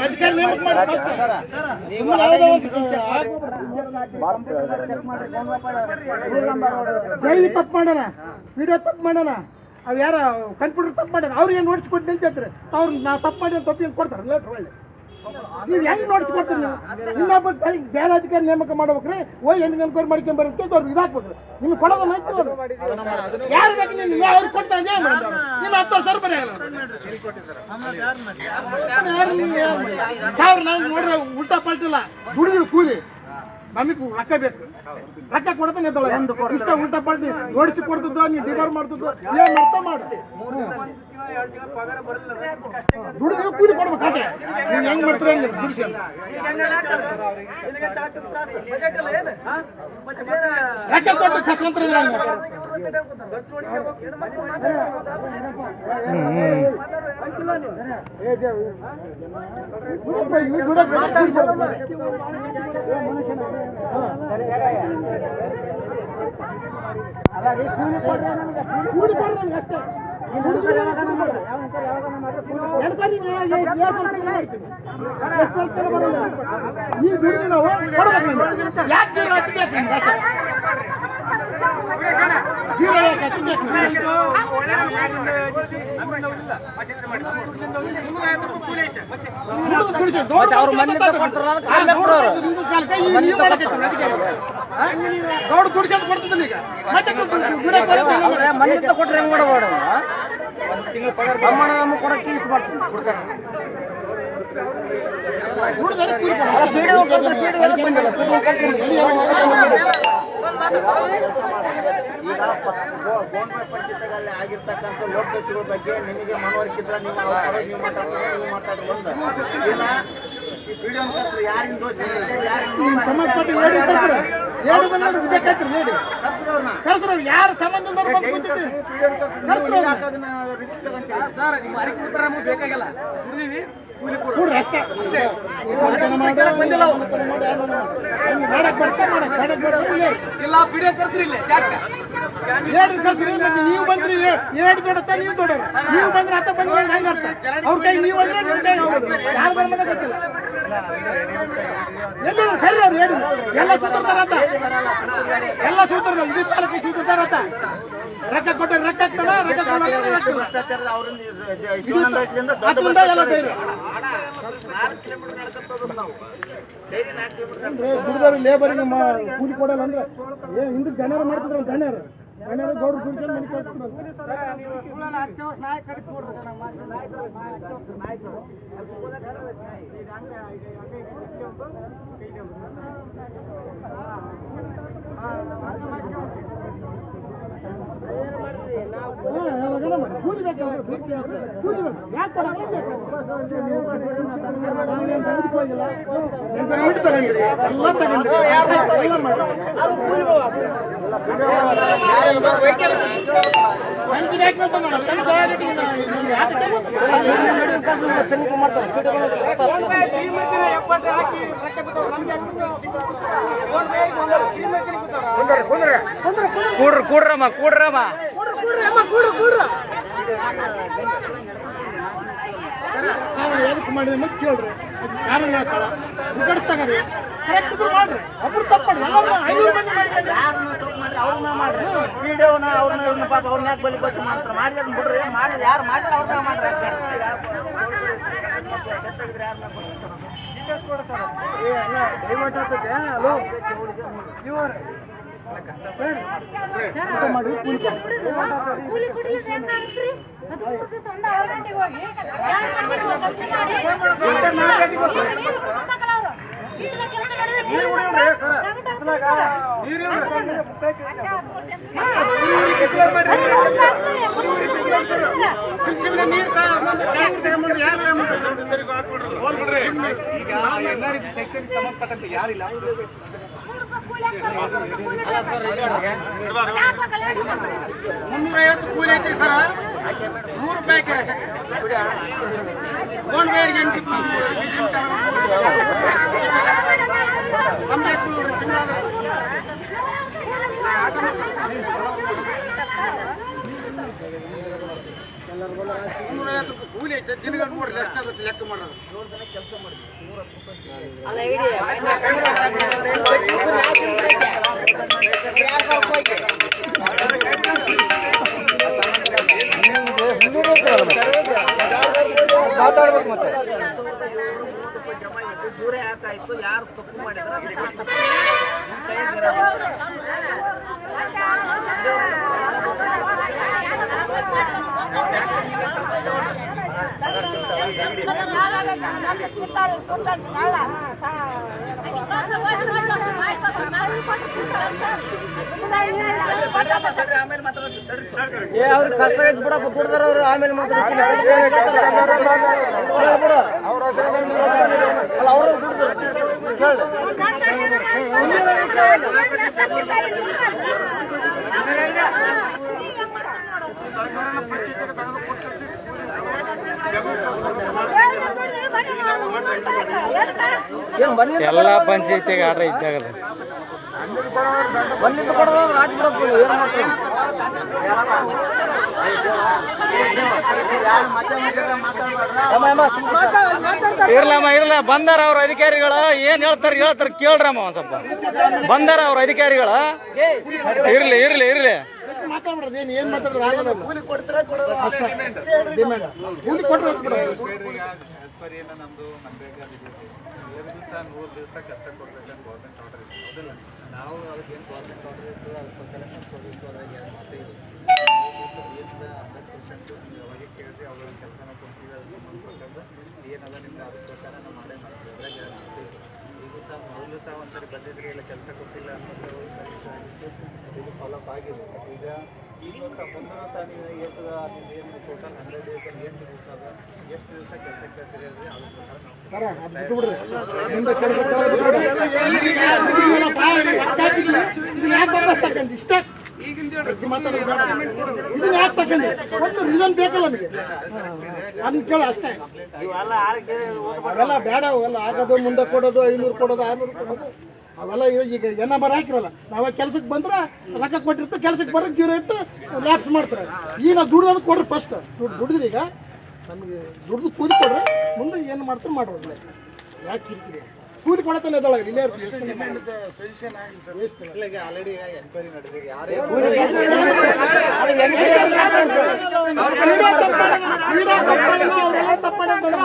ಅಧಿಕಾರಿ ನೇಮಕ ಮಾಡಿ ಜೈ ತಪ್ಪು ಮಾಡೋಣ, ವಿಡಿಯೋ ತಪ್ಪು ಮಾಡೋಣ, ಅವ್ ಯಾರ ಕಂಪ್ಯೂಟರ್ ತಪ್ಪು ಮಾಡ್ಯಾರ ಅವ್ರಿಗೆ ನೋಡಿಸ್ಕೊಟ್ಟು ನಿಂತಿರ್ತಾರೆ. ಅವ್ರು ನಾವು ತಪ್ಪು ಮಾಡಿ ತಪ್ಪು ಏನು ಕೊಡ್ತಾರೆ ಲೇಟ್ರ್ ಒಳ್ಳೆ. ನೀವು ಹೆಂಗ್ ನೋಡಿಸ್ಕೊಡ್ತೀರಿ? ನೀವು ಇನ್ನೊಬ್ಬ ಬೇರೆ ಅಧಿಕಾರಿ ನೇಮಕ ಮಾಡ್ಬೇಕ್ರಿ, ಹೆಣ್ಣು ಎನ್ಕ್ವೈರಿ ಮಾಡ್ಕೊಂಡ್ ಬರುತ್ತೆ ಅವ್ರು ಇದಾಕ್ಬೇಕ್ರಿ. ನಿಮ್ಗೆ ಕೊಡೋದು ಯಾರು ಬೇಕು? ನೀವು ಅವ್ರು ಕೊಡ್ತಾರೆ ನೀನು 10 ವರ್ಷ ಬರೀ ಸಾವಿರ ನಾವು ನೋಡ್ರೆ ಉಲ್ಟಾ ಪಲ್ಟಿಲ್ಲ. ದುಡಿದ್ರು ಕೂಲಿ ನಮಗೆ ರೊಕ್ಕ ಬೇಕು, ರೊಕ್ಕ ಕೊಡ್ತಾನೆ ಇಷ್ಟ ಉಲ್ಟಾ ಪಲ್ಟಿ ನೋಡಿಸಿ ಕೊಡ್ತಿದ್ದು ನೀವು ಡಿಬಾರ್ ಮಾಡ್ತಿದ್ದು ಏನ್ ಅರ್ಥ ಮಾಡಿ ದುಡಿದ್ರು ಕೂಲಿ ಕೊಡ್ಬೇಕು. ಅದೇ ನೀವು ಹೆಂಗ್ ಮಾಡ್ತೀರ ಹೆಂಗ್ ದುಡಿಸಿ ರೊಕ್ಕ ಕೊಟ್ಟು ಕಸ್ಕೊಂತ ಈ ದುಡ್ಡು ನಾವು ಯಾಕೆ ಗೌಡ ದುಡ್ಕೊಂಡು ಕೊಡ್ತಿದ್ದ ಈಗ ಮತ್ತೆ ಮನೆಯಿಂದ ಕೊಟ್ರೆ ಹೆಂಗ್ ಮಾಡಬೇಡ ನಮ್ಗೆ ಕೊಡಕ್ಕೆ ತೀರ್ಸಿ ಮಾಡ್ತೀನಿ. ಈಗ ಗೋಂಡ್ಮೆ ಪಂಚಾಯತ್ಗಳಲ್ಲಿ ಆಗಿರ್ತಕ್ಕಂಥ ಲೋಕದರ್ಶಿಗಳ ಬಗ್ಗೆ ನಿಮಗೆ ಮನವರಿಕಿದ್ರೆ ನೀವು ಮಾತಾಡ್ರಿ ಬಂದ ಇಲ್ಲ ಈ ವಿಡಿಯೋ ಯಾರಿನ ದೋಷ ಯಾರು ಸಂಬಂಧ ಬೇಕಾಗಿಲ್ಲ ಇಲ್ಲ ಪಿಡಿಯೋ ಕರ್ಸ್ರಿ ನೀವು ಬಂದ್ರಿ 2 ದೊಡ್ಡ ನೀವು ದೊಡ್ಡ ನೀವು ಬಂದ್ರೆ ಅತ್ತ ಬಂದ್ರೆ ಹೆಂಗ ಅರ್ಥ ಅವ್ರ ಕೈ ನೀವು ಯಾರು ಬಂದ ಗೊತ್ತಿಲ್ಲ. ಎಲ್ಲ ಸರಿ ಅವ್ರು ಹೇಳಿ ಎಲ್ಲ ಸೂತ್ರದಾರಂತ ಎಲ್ಲ ಸೂತ್ರದ ಇದು ತಾಲೂಕು ಸೂತ್ರದಾರಂತ ರೊಕ್ಕ ಕೊಟ್ಟರೆ ರೊಕ್ಕ ಆಗ್ತದ ದುಡ್ದವ್ರು ಲೇಬರಿಗೆ ಕೂಲಿ ಕೊಡಲ್ಲ ಅಂದ್ರೆ ಹಿಂದೆ ಜನರು ಮಾಡ್ತಿದ್ರಲ್ಲ ಜನರು ಗೌಡ್ರು ದುಡ್ಡು ಮನೆ ಕೊಡ್ತಿದ್ರು. ಕೂಲಿ ಬೇಕು ಯಾಕೆ ಕೂಡ್ರಮ್ಮ ಕೂಡ್ರಮ್ಮ ಎದಕ್ಕೆ ಮಾಡಿದೆ ಮತ್ತೆ ಕೇಳ್ರಿ ಯಾರು ಹಾಕಲ್ಲ ಮುಗಡಿಸ್ತಾಗ್ರಿ ಕರೆಕ್ಟ್ ಇದ್ರು ಮಾಡ್ರಿ ಒಬ್ರು ತಪ್ಪು ಮಾಡಿ ಐನೂರು ಮಂದಿ ಮಾಡಿದ್ರೆ ಅವ್ರನ್ನ ಮಾಡ್ರಿ ವಿಡಿಯೋನ ಅವ್ರನ್ನ ಪಾಪ ಅವ್ರನ್ನ ಯಾಕೆ ಬಲಿ ಬಚ್ಚು ಮಾಡ್ತಾರೆ ಮಾಡಿದ್ರೆ ಬಿಡ್ರಿ ಮಾಡಿದ್ರೆ ಯಾರು ಮಾಡಿದ್ರೆ ಅವ್ರನ್ನ ಮಾಡ್ರಿ ದಯಮಾಡಿ ಆಗ್ತದೆ ಹಲೋ ಇವರು ಮಾಡಿ ಕೂಲಿ ಕೊಡ್ಲಿಕ್ಕೆ ಈಗ NREG ಸೆಕ್ಷನ್ ಸಂಬಂಧಪಟ್ಟಂತೆ ಯಾರಿಲ್ಲ ₹350 ಕೂಲಿ ಐತ್ರಿ ಸರ್ ₹100 ಫೋನ್ ಪೇಗೆ ಕೂಲಿ ಐತೆ ದಿನಗಳು ನೋಡ್ರಿ ಎಷ್ಟಾಗುತ್ತೆ ಲೆಕ್ಕ ಮಾಡೋದು ಕೆಲಸ ಮಾಡಿ ಮಾತಾಡ್ಬೇಕು ಮತ್ತೆ ದೂರ ಯಾಕಾಯ್ತು ಯಾರು ತಪ್ಪು ಮಾಡಿದ್ರೆ ಅವ್ರಿಗೆ ಕಷ್ಟ ಐತಿ ಬಿಡಪ್ಪ ದುಡ್ದಾರ ಅವ್ರು ಆಮೇಲೆ ಮಾತಾಡ್ತೀನಿ ಅವರು ಎಲ್ಲ ಪಂಚಾಯತಿಗೆ ಆರ್ಡರ್ ಇದ್ದಾಗದ ಬಂದಿದ್ದು ಕೊಡೋದು ರಾಜ್ ಬಿಡಪ್ಪ ಏನು ಮಾಡ್ತಾರೆ ಇರ್ಲ ಬಂದಾರ ಅವ್ರ ಅಧಿಕಾರಿಗಳ ಏನ್ ಹೇಳ್ತಾರ ಕೇಳ್ರಮ್ಮ ಒಂದ್ ಸ್ವಲ್ಪ ಬಂದಾರ ಅವ್ರ ಅಧಿಕಾರಿಗಳ ಇರ್ಲಿ ಮಾತಾಡ್ಬಿಡ್ರಿ ಏನ್ ಮಾತಾಡಿದ್ರೆ ಆಗಲ್ಲ ಕೂಲಿ ಕೊಡ್ತಾರೆ ಡಿಮ್ಯಾಂಡ್ ಕೂಲಿ ಕೊಟ್ಟರೆ ಪರಿಯನ್ನ ನಮ್ದು ನಮ್ಬೇಕಾಗಿದೆ 2 ದಿವಸ 3 ದಿವಸ ಕೆಲಸ ಕೊಡ್ಬೇಕಂತ ಗೌರ್ಮೆಂಟ್ ಆರ್ಡರ್ ಇದೆ ಹೌದಿಲ್ಲ ನಾವು ಅದಕ್ಕೆ ಏನು ಗೌರ್ಮೆಂಟ್ ಆರ್ಡರ್ ಇತ್ತು ಅದಕ್ಕೆ ಕಲೆಕ್ಷನ್ ಕೊಡಬೇಕು ಅದ್ರಾಗ ಏನು ಮಾತೇ ಇದೆ 100% ನೀವು ಯಾವಾಗ ಕೇಳಿದ್ರೆ ಅವ್ರ ಕೆಲಸನ ಕೊಡ್ತೀವಿ ಅದಕ್ಕೆ ಸಂಬಂಧಪಟ್ಟಂಗೆ ಏನದ ನಿಮ್ಗೆ ಅದ್ರ ಪ್ರಕಾರ ನಾವು ಮಾಡೇ ಮಾಡ್ತೀವಿ ಅದ್ರಾಗ ಏನು ಮಾತೇ ಇದೆ ಈ ದಿವಸ ಮೊದಲು ಸಹ ಒಂದ್ಸರಿ ಬಂದಿದ್ರೆ ಇಲ್ಲ ಕೆಲಸ ಕೊಟ್ಟಿಲ್ಲ ಅನ್ನೋದು ಇದು ಫಾಲೋಅಪ್ ಆಗಿದೆ ಈಗ ಮುಂದಿನ ಸಹ ನೀವು ಎಷ್ಟು ಏನು ಟೋಟಲ್ 100 ಡೇಸ್ ಏನು ದಿವಸ ಅದ ಎಷ್ಟು ದಿವಸ ಕೆಲಸ ಕೇಳ್ತೀರಿ ಅದ್ರ ಇದನ್ನ ಯಾಕೆ ತಗೊಂಡು ಒಂದು ರೀಸನ್ ಬೇಕಲ್ಲ ನಮಗೆ ಅದನ್ನ ಕೇಳ ಅಷ್ಟೇ ಅವೆಲ್ಲ ಬೇಡ ಅವೆಲ್ಲ ಆಗೋದು ಮುಂದೆ ಕೊಡೋದು 500 ಕೊಡೋದು 600 ಕೊಡೋದು ಅವೆಲ್ಲ ಈಗ NMR ಹಾಕಿರಲ್ಲ ನಾವಾಗ ಕೆಲ್ಸಕ್ಕೆ ಬಂದ್ರೆ ರೊಕ್ಕ ಕೊಟ್ಟಿರ್ತೀವಿ ಕೆಲ್ಸಕ್ಕೆ ಬರೋದು ಜೀರೋ ಇಟ್ಟು ಲ್ಯಾಪ್ಸ್ ಮಾಡ್ತಾರೆ ಈಗ ನಾವು ದುಡ್ದು ಕೊಡ್ರಿ ಫಸ್ಟ್ ದುಡಿದ್ರಿ ಈಗ ನಮಗೆ ದುಡ್ದು ಕೂಲಿ ಕೊಡ್ರಿ ಮುಂದೆ ಏನು ಮಾಡ್ತಾರೆ ಮಾಡೋದಿಲ್ಲ ಯಾಕೆ ಇರ್ತೀರಿ ಕೂಲಿ ಕೊಡತಾನೆ ಅದೊಳಗೆ ಇಲ್ಲೇ ಸಜೆಷನ್ ಆಗಲಿ ಈಗ ಆಲ್ರೆಡಿ ಎನ್ಕ್ವೈರಿ ನಡೆದಿದೆ ಯಾರೇ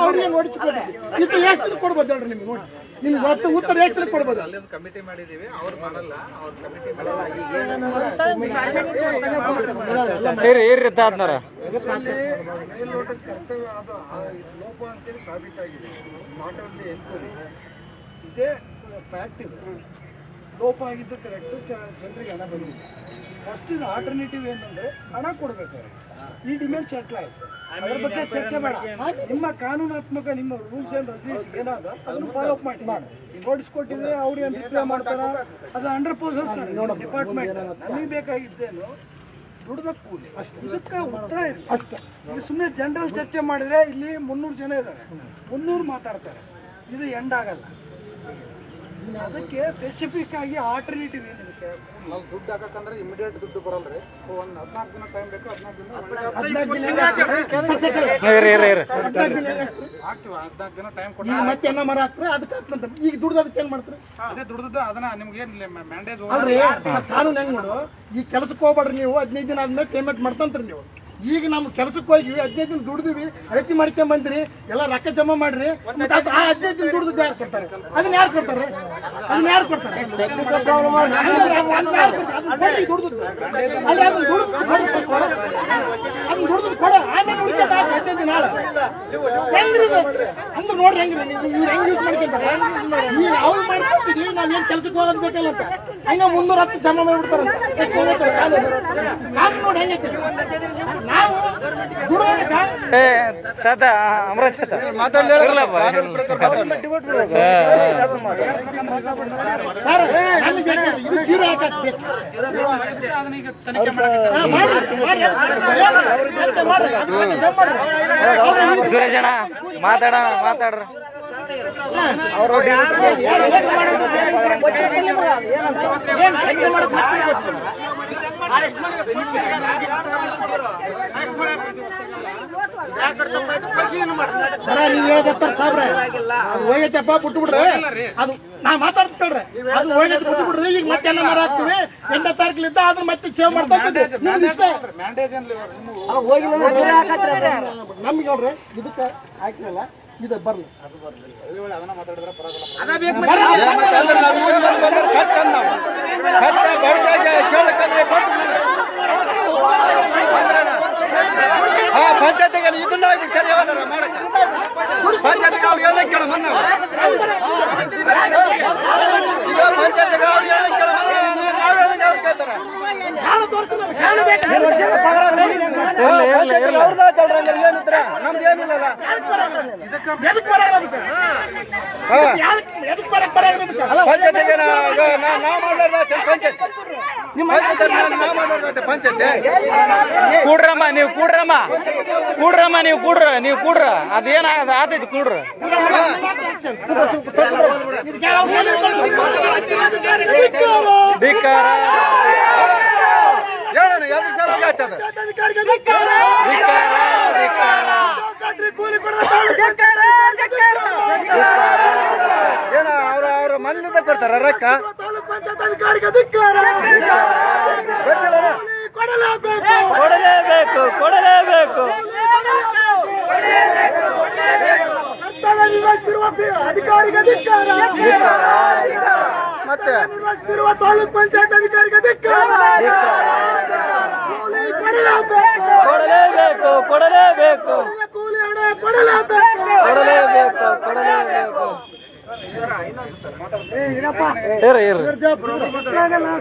ಅವ್ರಿಗೆ ನೋಡಿಸ್ಕೊಡ್ರಿ ಇಂತ ಎಷ್ಟು ಕೊಡ್ಬೋದು ಹೇಳ್ರಿ ನಿಮ್ಗೆ ನೋಡಿ ನಿಮ್ಗೆ ಹೊತ್ತು ಉತ್ತರ ಎಷ್ಟು ಕೊಡ್ಬೋದು ಅಲ್ಲಿ ಒಂದು ಕಮಿಟಿ ಮಾಡಿದೀವಿ ಅವ್ರು ಮಾಡಲ್ಲ ಅವ್ರ ಕಮಿಟಿ ಇರ್ರಿ ತಾದ್ನವ್ರ ಮೇಲ್ನೋಟದ ಕರ್ತವ್ಯ ಅದು ಲೋಪ ಅಂತೇಳಿ ಸಾಬೀತಾಗಿದೆ ನಾಟ್ ಓನ್ಲಿ ಎನ್ಕ್ವೈರಿ ಇದೇ ಫ್ಯಾಕ್ಟ್ ಇದು ಲೋಪ ಆಗಿದ್ದು ಕರೆಕ್ಟು ಜನರಿಗೆ ಹಣ ಬಂದಿದೆ ಫಸ್ಟ್ ಇದು ಆಲ್ಟರ್ನೇಟಿವ್ ಏನಂದ್ರೆ ಹಣ ಕೊಡ್ಬೇಕಾದ್ರೆ ಈ ಡಿಮ್ಯಾಂಡ್ ಸೆಟ್ಲ್ ಆಯ್ತು ಅದ್ರ ಬಗ್ಗೆ ಚರ್ಚೆ ಬೇಡ ನಿಮ್ಮ ಕಾನೂನಾತ್ಮಕ ನಿಮ್ಮ ರೂಲ್ಸ್ ಅಂಡ್ ರೆಗ್ಯುಲೇಷನ್ ಏನಾದ ಅದನ್ನು ಫಾಲೋ ಅಪ್ ಮಾಡಿ ನೋಟಿಸ್ ಕೊಟ್ಟಿದ್ರೆ ಅವ್ರು ಏನು ರಿಪ್ಲೈ ಮಾಡ್ತಾರ ಅದು ಅಂಡರ್ ಪೋಸಸ್ ಡಿಪಾರ್ಟ್ಮೆಂಟ್ ನಮಗೆ ಬೇಕಾಗಿದ್ದೇನು ದುಡ್ದ ಕೂಲಿ ಅಷ್ಟೇ ಇದಕ್ಕೆ ಉತ್ತರ ಇದೆ ಅಷ್ಟೇ ಇಲ್ಲಿ ಸುಮ್ಮನೆ ಜನರಲ್ ಚರ್ಚೆ ಮಾಡಿದ್ರೆ ಇಲ್ಲಿ 300 ಜನ ಇದ್ದಾರೆ 300 ಮಾತಾಡ್ತಾರೆ ಇದು ಎಂಡ್ ಆಗಲ್ಲ ಅದಕ್ಕೆ ಸ್ಪೆಸಿಫಿಕ್ ಆಗಿ ಆಲ್ಟರ್ನೇಟಿವ್ ಏನು ಇದಕ್ಕೆ? ನಾವು ದುಡ್ಡು ಹಾಕಂದ್ರೆ ಇಮಿಡಿಯೇಟ್ ದುಡ್ಡು ಬರಲ್ರಿ. ಒಂದು 14 ದಿನ ಟೈಮ್ ಬೇಕು. 14 ದಿನ ಆಗ್ತೀವಿ. 14 ದಿನ ಟೈಮ್ ಕೊಟ್ಟು ಈಗ ಮತ್ತೆ ಎನ್ನ ಮರ ಹಾಕ್ತಾರೆ ಅದಕ್ಕೆ ಹಾಕ್ತಂತ. ಈಗ ದುಡ್ದು ಅದಕ್ಕೆ ಏನ್ ಮಾಡ್ತಾರೆ? ಅದೇ ದುಡ್ದದ್ದು ಅದನ್ನ ನಿಮ್ಗೆ ಏನಿಲ್ಲ ಮ್ಯಾಂಡೇಜ್ ಅಲ್ರಿ ಕಾನೂನು ಹೆಂಗ್ ನೋಡು, ಈಗ ಕೆಲಸಕ್ಕೆ ಹೋಗ್ಬೇಡ್ರಿ ನೀವು, 15 ದಿನ ಆದ್ಮೇಲೆ ಪೇಮೆಂಟ್ ಮಾಡ್ತಂತ್ರಿ ನೀವು. ಈಗ ನಾವು ಕೆಲಸಕ್ಕೆ ಹೋಗಿ 15 ದಿನ ದುಡ್ದಿವಿ, ಅಳತಿ ಮಾಡ್ಕೊಂಡ್ ಬಂದ್ರಿ, ಎಲ್ಲ ರೊಕ್ಕ ಜಮಾ ಮಾಡ್ರಿ, ಮತ್ತೆ ಆ 15 ದಿನ ದುಡ್ದು ಯಾರು ಕೊಡ್ತಾರೆ? ಅದನ್ನ ಯಾರು ಕೊಡ್ತಾರೆ? ಅದನ್ನ ಯಾರು ಕೊಡ್ತಾರೆ? ದುಡ್ದು ಕೊಡ, ಆಮೇಲೆ ಉಳಿತದ 15 ದಿನ ಹೆಂಗ್ರಿ ಅಂದ್ರೆ ನೋಡ್ರಿ ಹೆಂಗ್ರಿ ಇವ್ರು ಹೆಂಗ್ ಯೂಸ್ ಮಾಡ್ಕೊಂತಾರೆ. ಈಗ ಅವ್ರು ಮಾಡ್ಕೊತೀವಿ, ನಾವೇನ್ ಕೆಲ್ಸಕ್ಕೆ ಹೋಗೋದ್ ಬೇಕಲ್ಲ ಅಂತ ಹಂಗ 310 ಜಮಾ ಮಾಡ್ಬಿಡ್ತಾರಂತ. ನಾನು ನೋಡಿ ಹೆಂಗೈತಿ ನಾವು ಸುರೇಶಣ್ಣ ಮಾತಾಡ್ರಿ. ನೀವ್ ಹೇಳ್ತಾರ ಸಾಬ್ರೆ ಅದು ಹೋಗೈತಪ್ಪ ಬಿಟ್ಬಿಡ್ರಿ, ಅದು ನಾ ಮಾತಾಡ್ತೇಳ್ರಿ, ಅದು ಹೋಗೈತೆ ಬಿಟ್ಬಿಡ್ರಿ. ಈಗ ಮತ್ತೆ ಎಲ್ಲ ಮರ ಹಾಕ್ತಿವಿ 8ನೇ ತಾರೀಕಿಲಿದ್ದ ಅದನ್ನ ಮತ್ತೆ ಸೇವ್ ಮಾಡ್ತಾ ಇಷ್ಟ ಮ್ಯಾಂಡೇಜ್ ಏನ್ಲಿ ನಮ್ಗೆ ನೋಡ್ರಿ ಇದಕ್ಕೆ ಹಾಕಿರಲ್ಲ ಇದು ಬರ್ಲಿ. ಅದನ್ನ ಮಾತಾಡಿದ್ರೆ ಪರವಾಗಿಲ್ಲ. ಪಂಚಾಯತಿಗೆ ಇದನ್ನ ಸರಿ ಹೋದಾರ ಮಾಡಕ್ಕೆ ಪಂಚಾಯತಿಗೆ ಅವ್ರು ಹೇಳ ಕೇಳ ಮನ್ನ ಪಂಚಾಯತಿಗೆ ಅವ್ರು ಹೇಳ ಕೇಳ ನಾವು ಹೇಳಿದ್ರೆ ಅವ್ರು ಕೇಳ್ತಾರೆ. ಏನಿದ್ರ ನಮ್ದು ಏನಿಲ್ಲ. ಪಂಚಾಯತಿಗೆ ನಾವು ಮಾಡಲಾರ್ದ ಪಂಚಾಯತ್ ಕೂಡ್ರಮ್ಮ ನೀವು ಕೂಡ್ರ ಅದೇನಾಗದ ಆತೈತಿ ಕೂಡ್ರ. ಧಿಕ್ಕಾರ ಏನ ಅವ್ರ ಮನೆಯಿಂದ ಕೊಡ್ತಾರ ರೊಕ್ಕ. ಕೊಡಲೇಬೇಕು. ನಿರ್ವಹಿಸುತ್ತಿರುವ ಅಧಿಕಾರಿಗೆ ಧಿಕ್ಕಾರ, ಮತ್ತೆ ನಿರ್ವಹಿಸುತ್ತಿರುವ ತಾಲೂಕ್ ಪಂಚಾಯತ್ ಅಧಿಕಾರಿಗೆ ಧಿಕ್ಕಾರ. ಕೊಡಲೇಬೇಕು. ಕೂಲಿ ಹಣ ಕೊಡಲೇಬೇಕು.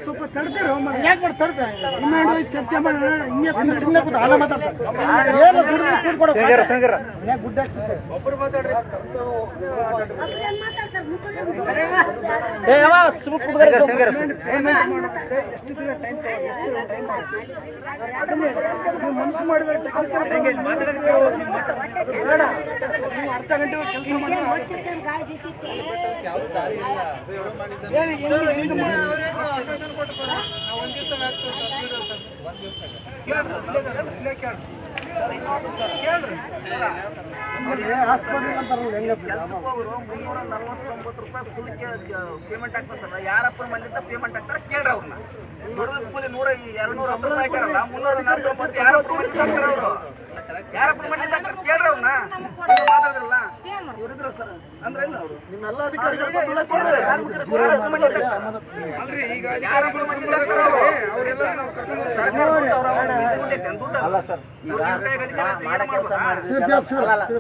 ಸ್ವಲ್ಪ ತಡ್ತೀರ ಚರ್ಚೆ ಮಾಡೋಣ. ಹಣ ಮನಸ್ಸು ಮಾಡಿದ್ರೆ ಅರ್ಧ ಗಂಟೆ ಕೆಲಸ ಆಸ್ಪತ್ರೆ ಪೇಮೆಂಟ್ ಆಗ್ತದಲ್ಲ, ಯಾರಪ್ಪ ಮನೆಯಿಂದ ಪೇಮೆಂಟ್ ಆಗ್ತಾರೆ ಕೇಳ್ರಿ ಅವ್ರನ್ನ. ದುಡ್ಡು ಕೂಲಿ 100-200 ರೂಪಾಯಿ ಹಾಕ್ಯಾರಲ್ಲ, 349 ಯಾರಪ್ಪ ಮನೆಯಿಂದ ಹಾಕ್ತಾರ ಅವರು? ಯಾರಪ್ಪ ಮನೆಯಿಂದ ಹಾಕ್ತಾರೆ ಕೇಳ್ರಿ ಅವ್ರನ್ನ. ಮಾತಾಡಿದ್ರಲ್ಲ ಇವರಿದ್ರು ಸರ್ ಅಂದ್ರೆ ಇಲ್ಲ ಅವರು ನಿಮ್ಮೆಲ್ಲ ಅಧಿಕಾರಿಗಳು ಅಲ್ರಿ ಈಗ ಯಾರಪ್ಪ ಮನೆಯಿಂದ ಹಾಕ್ತಾರ ಅಲ್ಲ ಸರ್,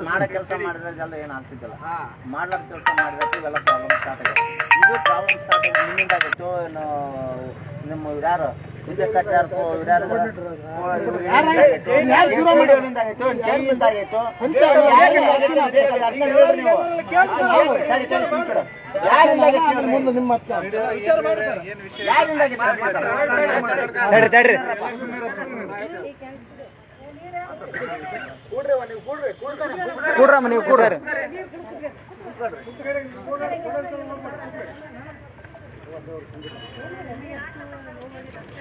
ಮಾಡೋ ಕೆಲಸ ಮಾಡಿದಾಗೆಲ್ಲ ಏನು ಆಗ್ತಿದ್ದಲ್ಲ, ಮಾಡ್ಲಾರ ಕೆಲಸ ಮಾಡಿದಾಗ ಇವೆಲ್ಲ ಪ್ರಾಬ್ಲಮ್ ಸ್ಟಾರ್ಟ್ ಆಗಿದೆ. ಇದು ಪ್ರಾಬ್ಲಮ್ ಸ್ಟಾರ್ಟ್ ಆಗಿದೆ ನಿಮ್ಮಿಂದ ಆಗೈತು. ಏನು ನಿಮ್ಮ ಯಾರು ಹಿಂದೆ ಕಟ್ಟಾರ್ಕೋ ಕೂಡ್ರಮ್ಮ ನೀವು ಕೂಡ್ರಿ.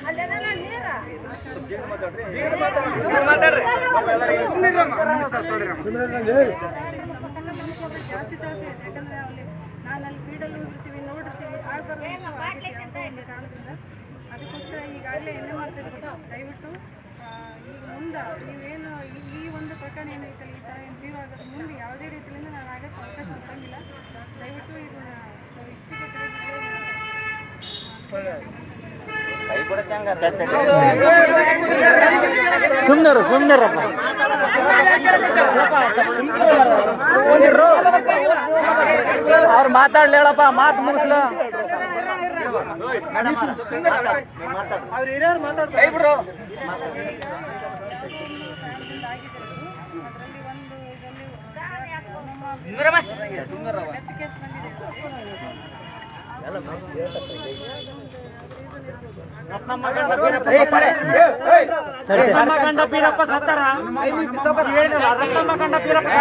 ಅಲ್ಲೆಲ್ಲ ನೀರ ಜಾಸ್ತಿ ಜಾಸ್ತಿ ಇದೆ. ಯಾಕಂದ್ರೆ ಅಲ್ಲಿ ನಾನು ಅಲ್ಲಿ ಫೀಲ್ಡಲ್ಲಿ ಇರ್ತೀವಿ ನೋಡಿರ್ತೀವಿ ಕಾರಣದಿಂದ ಅದಕ್ಕೋಸ್ಕರ ಈಗಾಗಲೇ ಏನೇ ಮಾಡ್ತಿರ್ಬೋದು ದಯವಿಟ್ಟು ಈಗ ಮುಂದೆ ನೀವೇನು ಈ ಒಂದು ಪ್ರಕರಣ ಏನೈತಲ್ಲ ಈ ಥರ ಏನು ಜೀವ ಆಗೋದು ಮುಂದೆ ಯಾವುದೇ ರೀತಿಯಿಂದ ನಾನು ಆಗಕ್ಕೆ ಅವಕಾಶ ಕೊಡಂಗಿಲ್ಲ. ದಯವಿಟ್ಟು ಇದನ್ನ ಇಷ್ಟಿಗೆ ಸುಮ್ನಿರಪ್ಪ ಅವ್ರು ಮಾತಾಡ್ಲಿ ಹೇಳಪ್ಪ, ಮಾತು ಮುಗಿಸ್ಲ. ಕಂಡ ಬೀರಪ್ಪ ಸತ್ತಾರ ರತ್ನಮ್ಮ ಕಂಡ ಬೀರಪ್ಪ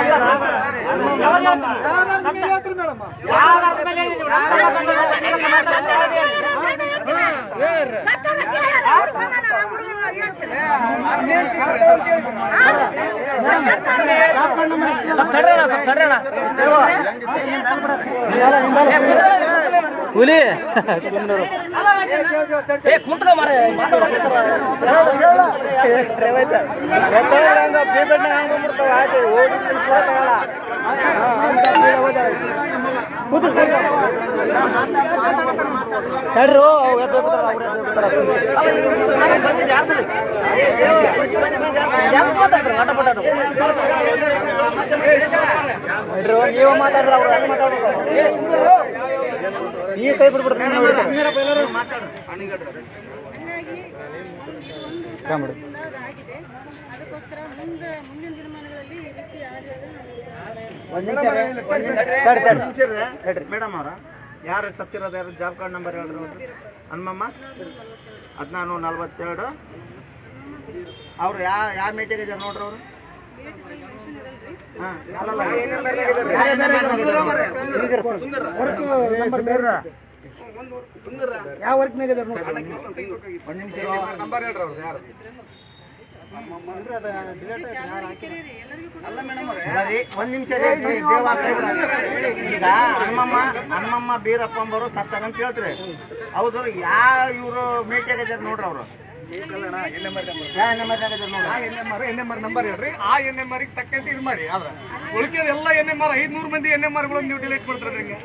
ಹುಲಿ ಕುಂತ್ಕ ಮಾರ ನೀವು ಮಾತಾಡ್ರ ಅವ್ರು ಹೆಂಗ್ ಮಾತಾಡ್ಬೇಕು ಈ ಕೈ ಬಿಡ್ಬಿಡ್ರಿ. ಆಗಿದೆ. ಅದಕ್ಕೋಸ್ಕರ ಮುಂದಿನ ದಿನಮಾನಗಳಲ್ಲಿ ಈ ರೀತಿ ಮೇಡಮ್ ಅವ್ರ ಯಾರು ಸತ್ತಿರೋದು ಯಾರು ಜಾಬ್ ಕಾರ್ಡ್ ನಂಬರ್ ಹೇಳಿದ್ರು ನೋಡ್ರಿ. ಹನುಮಮ್ಮ 1442 ಅವ್ರು ಯಾವ ಮೀಟಿಂಗ್ ಇದ್ದಾರೆ ನೋಡ್ರಿ ಅವರು. ಯಾವ ವರ್ಕ್ನಾಗ ನಂಬರ್ ಹೇಳ್ರಿ ಅವ್ರು ಯಾರು ಒಂದ್ ನಿಮಿಷ ಈಗ ಹನುಮಮ್ಮ ಬೀರಪ್ಪ ಅಂಬರು ಸತ್ತಾರ ಅಂತ ಹೇಳ್ತಾರೆ. ಹೌದು, ಯಾವ ಇವರು ಮೀಟಿಂಗ್ ಇದ್ದಾರೆ ನೋಡ್ರಿ ಅವರು. NMR ನಂಬರ್ ಹೇಳ್ರಿ. ಆ NMR ಗೆ ತಕ್ಕಂತೆ ಇದು ಮಾಡಿ. ಆದ್ರೆ ಉಳಿಕೆದ ಎಲ್ಲ NMR 500 ಮಂದಿ NMR ಗಳನ್ನು ನೀವು ಡಿಲೀಟ್ ಮಾಡ್ತಾರೆ ಹೆಂಗೆ?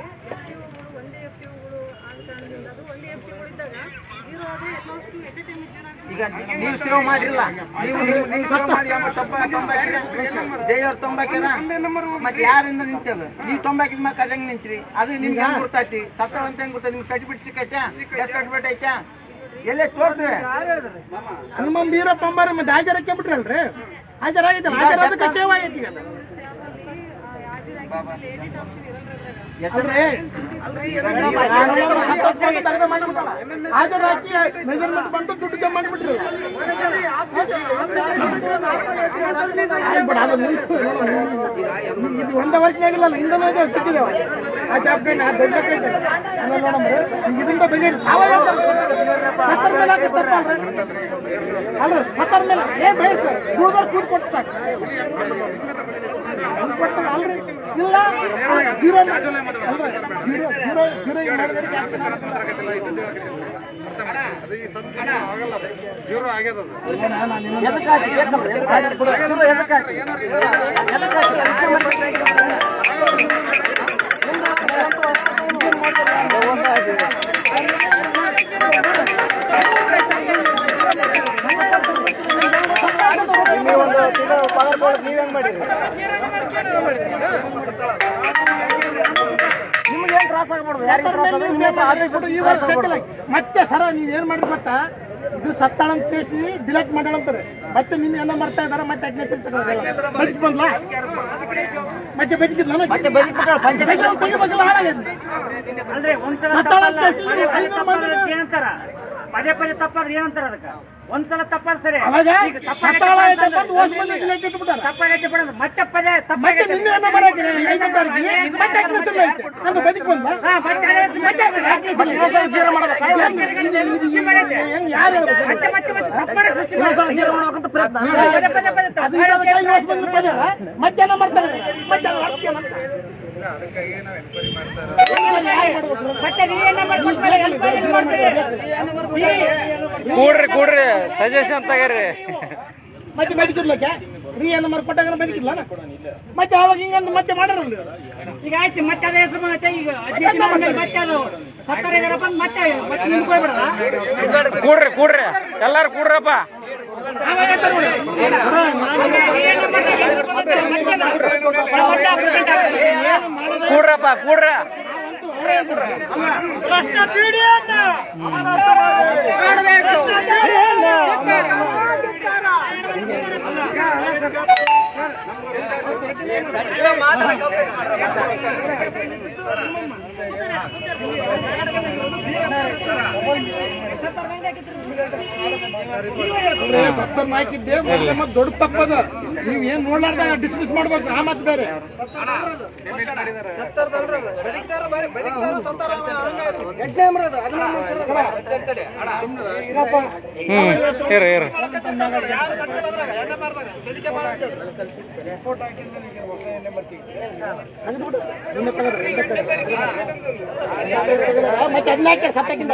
ಈಗ ನೀವು ಸೇವ್ ಮಾಡಿಲ್ಲ, ನೀವು ಸೇವ್ ಮಾಡಿ ದೇವ್ರ ತೊಂಬಾಕ್ಯಾರ ಮತ್ತೆ ಯಾರಿಂದ ನಿಂತದ ನೀವು ತೊಂಬಾಕಿದ ಮಕ್ಕ ಅದಂಗ್ ನಿಂತ್ರಿ. ಅದು ನಿಮ್ಗೆ ಹೆಂಗ್ ಗುರ್ತೈತಿ ಸತ್ತಳ ಅಂತ ಹೆಂಗ್ ಗುರ್ತೈತಿ? ನಿಮ್ಗೆ ಸರ್ಟಿಫಿಕೇಟ್ ಸಿಕ್ಕೈತಾ? ಎಷ್ಟು ಸರ್ಟಿಫಿಕೇಟ್ ಐತಾ? ಎಲ್ಲೇ ತೋರ್ಸ್ರಿ. ಹನುಮಂ ಬೀರಪ್ಪ ಅಂಬಾರ ಮತ್ತೆ ಹಾಜರಕ್ಕೆ ಬಿಟ್ರಲ್ರಿ, ಹಾಜರಾಗಿದ್ದಲ್ಲ, ಹಾಜರಾದಕ್ಕೆ ಸೇವ್ ಆಗೈತಿ. ಹಾಜರಾಕಿ ಮೆಜರ್ಮೆಂಟ್ ಬಂದು ದುಡ್ಡು ಜಮಾ ಮಾಡಿಬಿಟ್ರಿ. ಇದು ಒಂದೇ ವರ್ಕ್ನಾಗಿಲ್ಲ, ಹಿಂದೂ ಸಿಕ್ಕಿದೇವ ಆ ಜಾಬ್ ಆ ದೊಡ್ಡ ನೋಡಮ್ರಿ. ಇದರಿಂದ ಬೆಲೆ ಸತ್ತರ ಮೇಲೆ ಅಲ್ರಿ, ಸತ್ತರ ಮೇಲೆ ಏ ಬೇಡ ಸರ್ ಗುರುದವ್ರು ಕೂತ್ ಕೊಡ್ತಾರೆ ಅಲ್ರಿ. ಇಲ್ಲ ಜೀರೋ ಜೀರೋ ಆಗ್ಯದ. ನೀವೇನ್ ಮಾಡಿರಿ? ಮತ್ತೆ ಸರ ನೀವೇನ್ ಮಾಡ್ರಿ ಗೊತ್ತಾ, ಇದು ಸತ್ತಾಳ ಅಂತ ಕೇಸಿ ಡಿಲೆಕ್ಟ್ ಮಾಡಂತಾರೆ. ಮತ್ತೆ ನಿನ್ನ ಎಲ್ಲ ಮಾಡ್ತಾ ಇದಾರೆ. ಮತ್ತೆ ಬದುಕಿ ಬಂದ್ಲ, ಮತ್ತೆ ಬದುಕಿದ್ಲ, ಸತ್ತಾಳ ಅಂತ ಕೇಸಿ 500 ಮಂದಿ ಪದೇ ಪದೇ ತಪ್ಪಾದ್ರೆ ಏನಂತಾರ ಅದಕ್ಕೆ ಒಂದ್ಸಲ ತಪ್ಪಾದ ಸರಿ ಅವಾಗ ಈಗ ಸತ್ತಾಳಾಯ್ತು ಅಂತ ಒಂದು ಹೋಸ್ ಬಂದು ಡಿಲೇಟ್ ಇಟ್ಬಿಟ್ಟಾರ. ತಪ್ಪಾಗೈತೆ ಬಿಡ ಮತ್ತೆ ಪದೇ ಮತ್ತೆ ತಪ್ಪಾಗೈತೆ ನಿನ್ನೆ ಏನೋ ಮಾಡಕ್ಕೆ 5ನೇ ತಾರೀಕಿಗೆ ಮತ್ತೆ ಅಡ್ಮಿಷನ್ ಐತೆ. ನಂದು ಬದುಕು ಬಂದ ಹೆಂಗ್ ಯಾರು ಹೇಳ್ಬೇಕು? ಮಧ್ಯಾಹ್ನ ಮಾಡ್ತಾರೆ ಅದಕ್ಕಾಗಿ ನಾವು ಎನ್ಕ್ವೈರಿ ಮಾಡ್ತಾರೆ. ಕೂಡ್ರಿ ಸಜೆಷನ್ ತಗರಿ. ಮತ್ತೆ ಬದುಕಿರ್ಲಿಕ್ಕೆ ರೀ ಏನು ಕೊಟ್ಟಾಗ ಬದುಕಿಲ್ಲ ಮತ್ತೆ ಅವಾಗ ಹಿಂಗಂದು ಮತ್ತೆ ಮಾಡಲ್ಲ. ಈಗ ಆಯ್ತು ಮತ್ತೆ ಅದೇ ಹೆಸರು ಬಂದೈತೆ. ಈಗ ಮತ್ತೆ ಅದು ಸತ್ತರೆ ಬಂದು ಮತ್ತೆ ಮುಂದ್ಕೋಗ್ಬಿಡದ. ಕೂಡ್ರಿ ಎಲ್ಲಾರು ಕೂಡ್ರಪ್ಪ. ಕೂಡ್ರ ಸತ್ತರ್ ಹಾಕಿದ್ದೆ ಮತ್ತೆ ದೊಡ್ಡ ತಪ್ಪದ. ನೀವ್ ಏನ್ ನೋಡ್ಲಾರ್ದಾಗ ಡಿಸ್ಮಿಸ್ ಮಾಡ್ಬೇಕು. ಆ ಮತ್ ಬೇರೆ ಮತ್ತೆ ಅದನ್ನ ಹಾಕ್ಯಾರ ಸತ್ತಾಗಿಂದ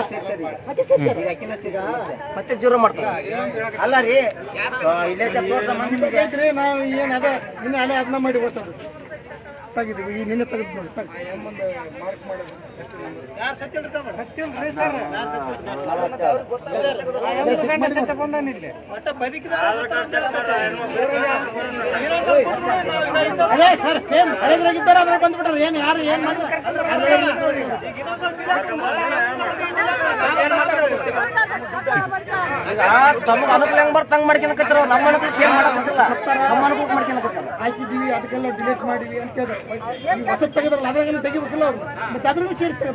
ಮತ್ತೆ ಜೀರೋ ಮಾಡ್ತಾರೆ. ಅಲ್ಲ ರೀ ಇಲ್ಲೇ ಬೇಕ್ರಿ ನಾವು ಏನ್ ಅದ ನಿನ್ನೆ ಹಳೆ ಅದನ್ನ ಮಾಡಿ ಓದ್ಸೋದು ತೆಗಿದೀವಿ. ಈ ನಿನ್ನೆ ತೆಗೆದು ನೋಡಿ ಮುಂದೆ ಮಾರ್ಕ್ ಮಾಡೋದು. ಅದೇ ಸರ್ ಸೇಮ್ ಹಳೆದ್ರಾಗಿದ್ದಾರೆ ಅದ್ರಾಗ ಬಂದ್ಬಿಟ್ರೆ ಏನ್ ಯಾರು ಏನ್ ತಮ್ಗೆ ಅನುಕೂಲ ಹೆಂಗ್ ಬರ್ತಂಗ್ ಮಾಡ್ಕೊಳಕತ್ತಾರ. ನಮ್ಮ ಅನುಕೂಲಕ್ಕೆ ಏನ್ ಮಾಡಕ್ಕಾಗಲ್ಲ. ನಮ್ಮ ಅನುಕೂಲಕ್ಕೆ ಮಾಡ್ಕೊಳಕತ್ತಾರ. ಹಾಕಿದ್ದೀವಿ ಅದಕ್ಕೆಲ್ಲ ಡಿಲೇಟ್ ಮಾಡಿವಿ ಅಂತ ಹೊಸ ತೆಗೆದ್ರಲ್ಲ ಅದ್ರಾಗ ತೆಗಿಬೇಕಲ್ಲ ಅವ್ರು. ಮತ್ತೆ ಅದ್ರಾಗ ಸೇರಿಸ್ತಾರೆ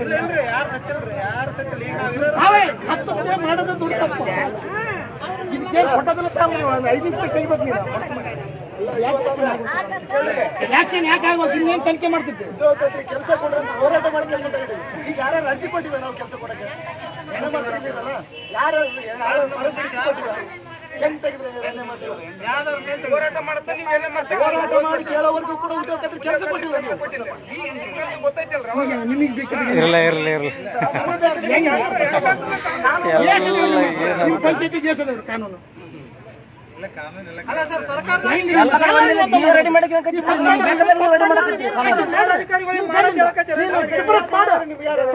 ಮಾಡೋದು ದುಡ್ಡು ತಪ್ಪು. ಇದಕ್ಕೇನು ಕೊಟ್ಟೋದಲ್ಲ 5 ನಿಮಿಷ ತೆಗಿಬೇಕು ನೀವು. ಆಕ್ಷನ್ ಯಾಕೆ ಆಗೋದು? ಇನ್ನೇನು ತನಿಖೆ ಮಾಡ್ತಿದ್ದೆ ಕೆಲಸ ಕೊಡ್ರಿ ಅಂತ ಹೋರಾಟ ಮಾಡಿ ಕೆಲಸ ತಗೊಂಡಿವಿ. ಈಗ ಯಾರು ಅರ್ಜಿ ಕೊಟ್ಟಿವೆ ನಾವು ಕೆಲಸ ಕೊಡಕ್ಕೆ? ಯಾರು ಹೆಂಗ್ ತೆಗೆದ್ರೆ ಹೋರಾಟ ಮಾಡುತ್ತೆ. ಹೋರಾಟ ಮಾಡಿ ಕೇಳೋವರೆಗೂ ಕೂಡ ಉದ್ಯೋಗ ಕೆಲಸ ಕೊಟ್ಟಿವೆ. ನಿಮಗೆ ಬೇಕಾದ್ರೆ ಇರ್ಲಿ ಪಂಚಾಯತಿ ಕೇಸದ ಕಾನೂನು ಅಲ್ಲ ಸರ್, ಸರ್ಕಾರ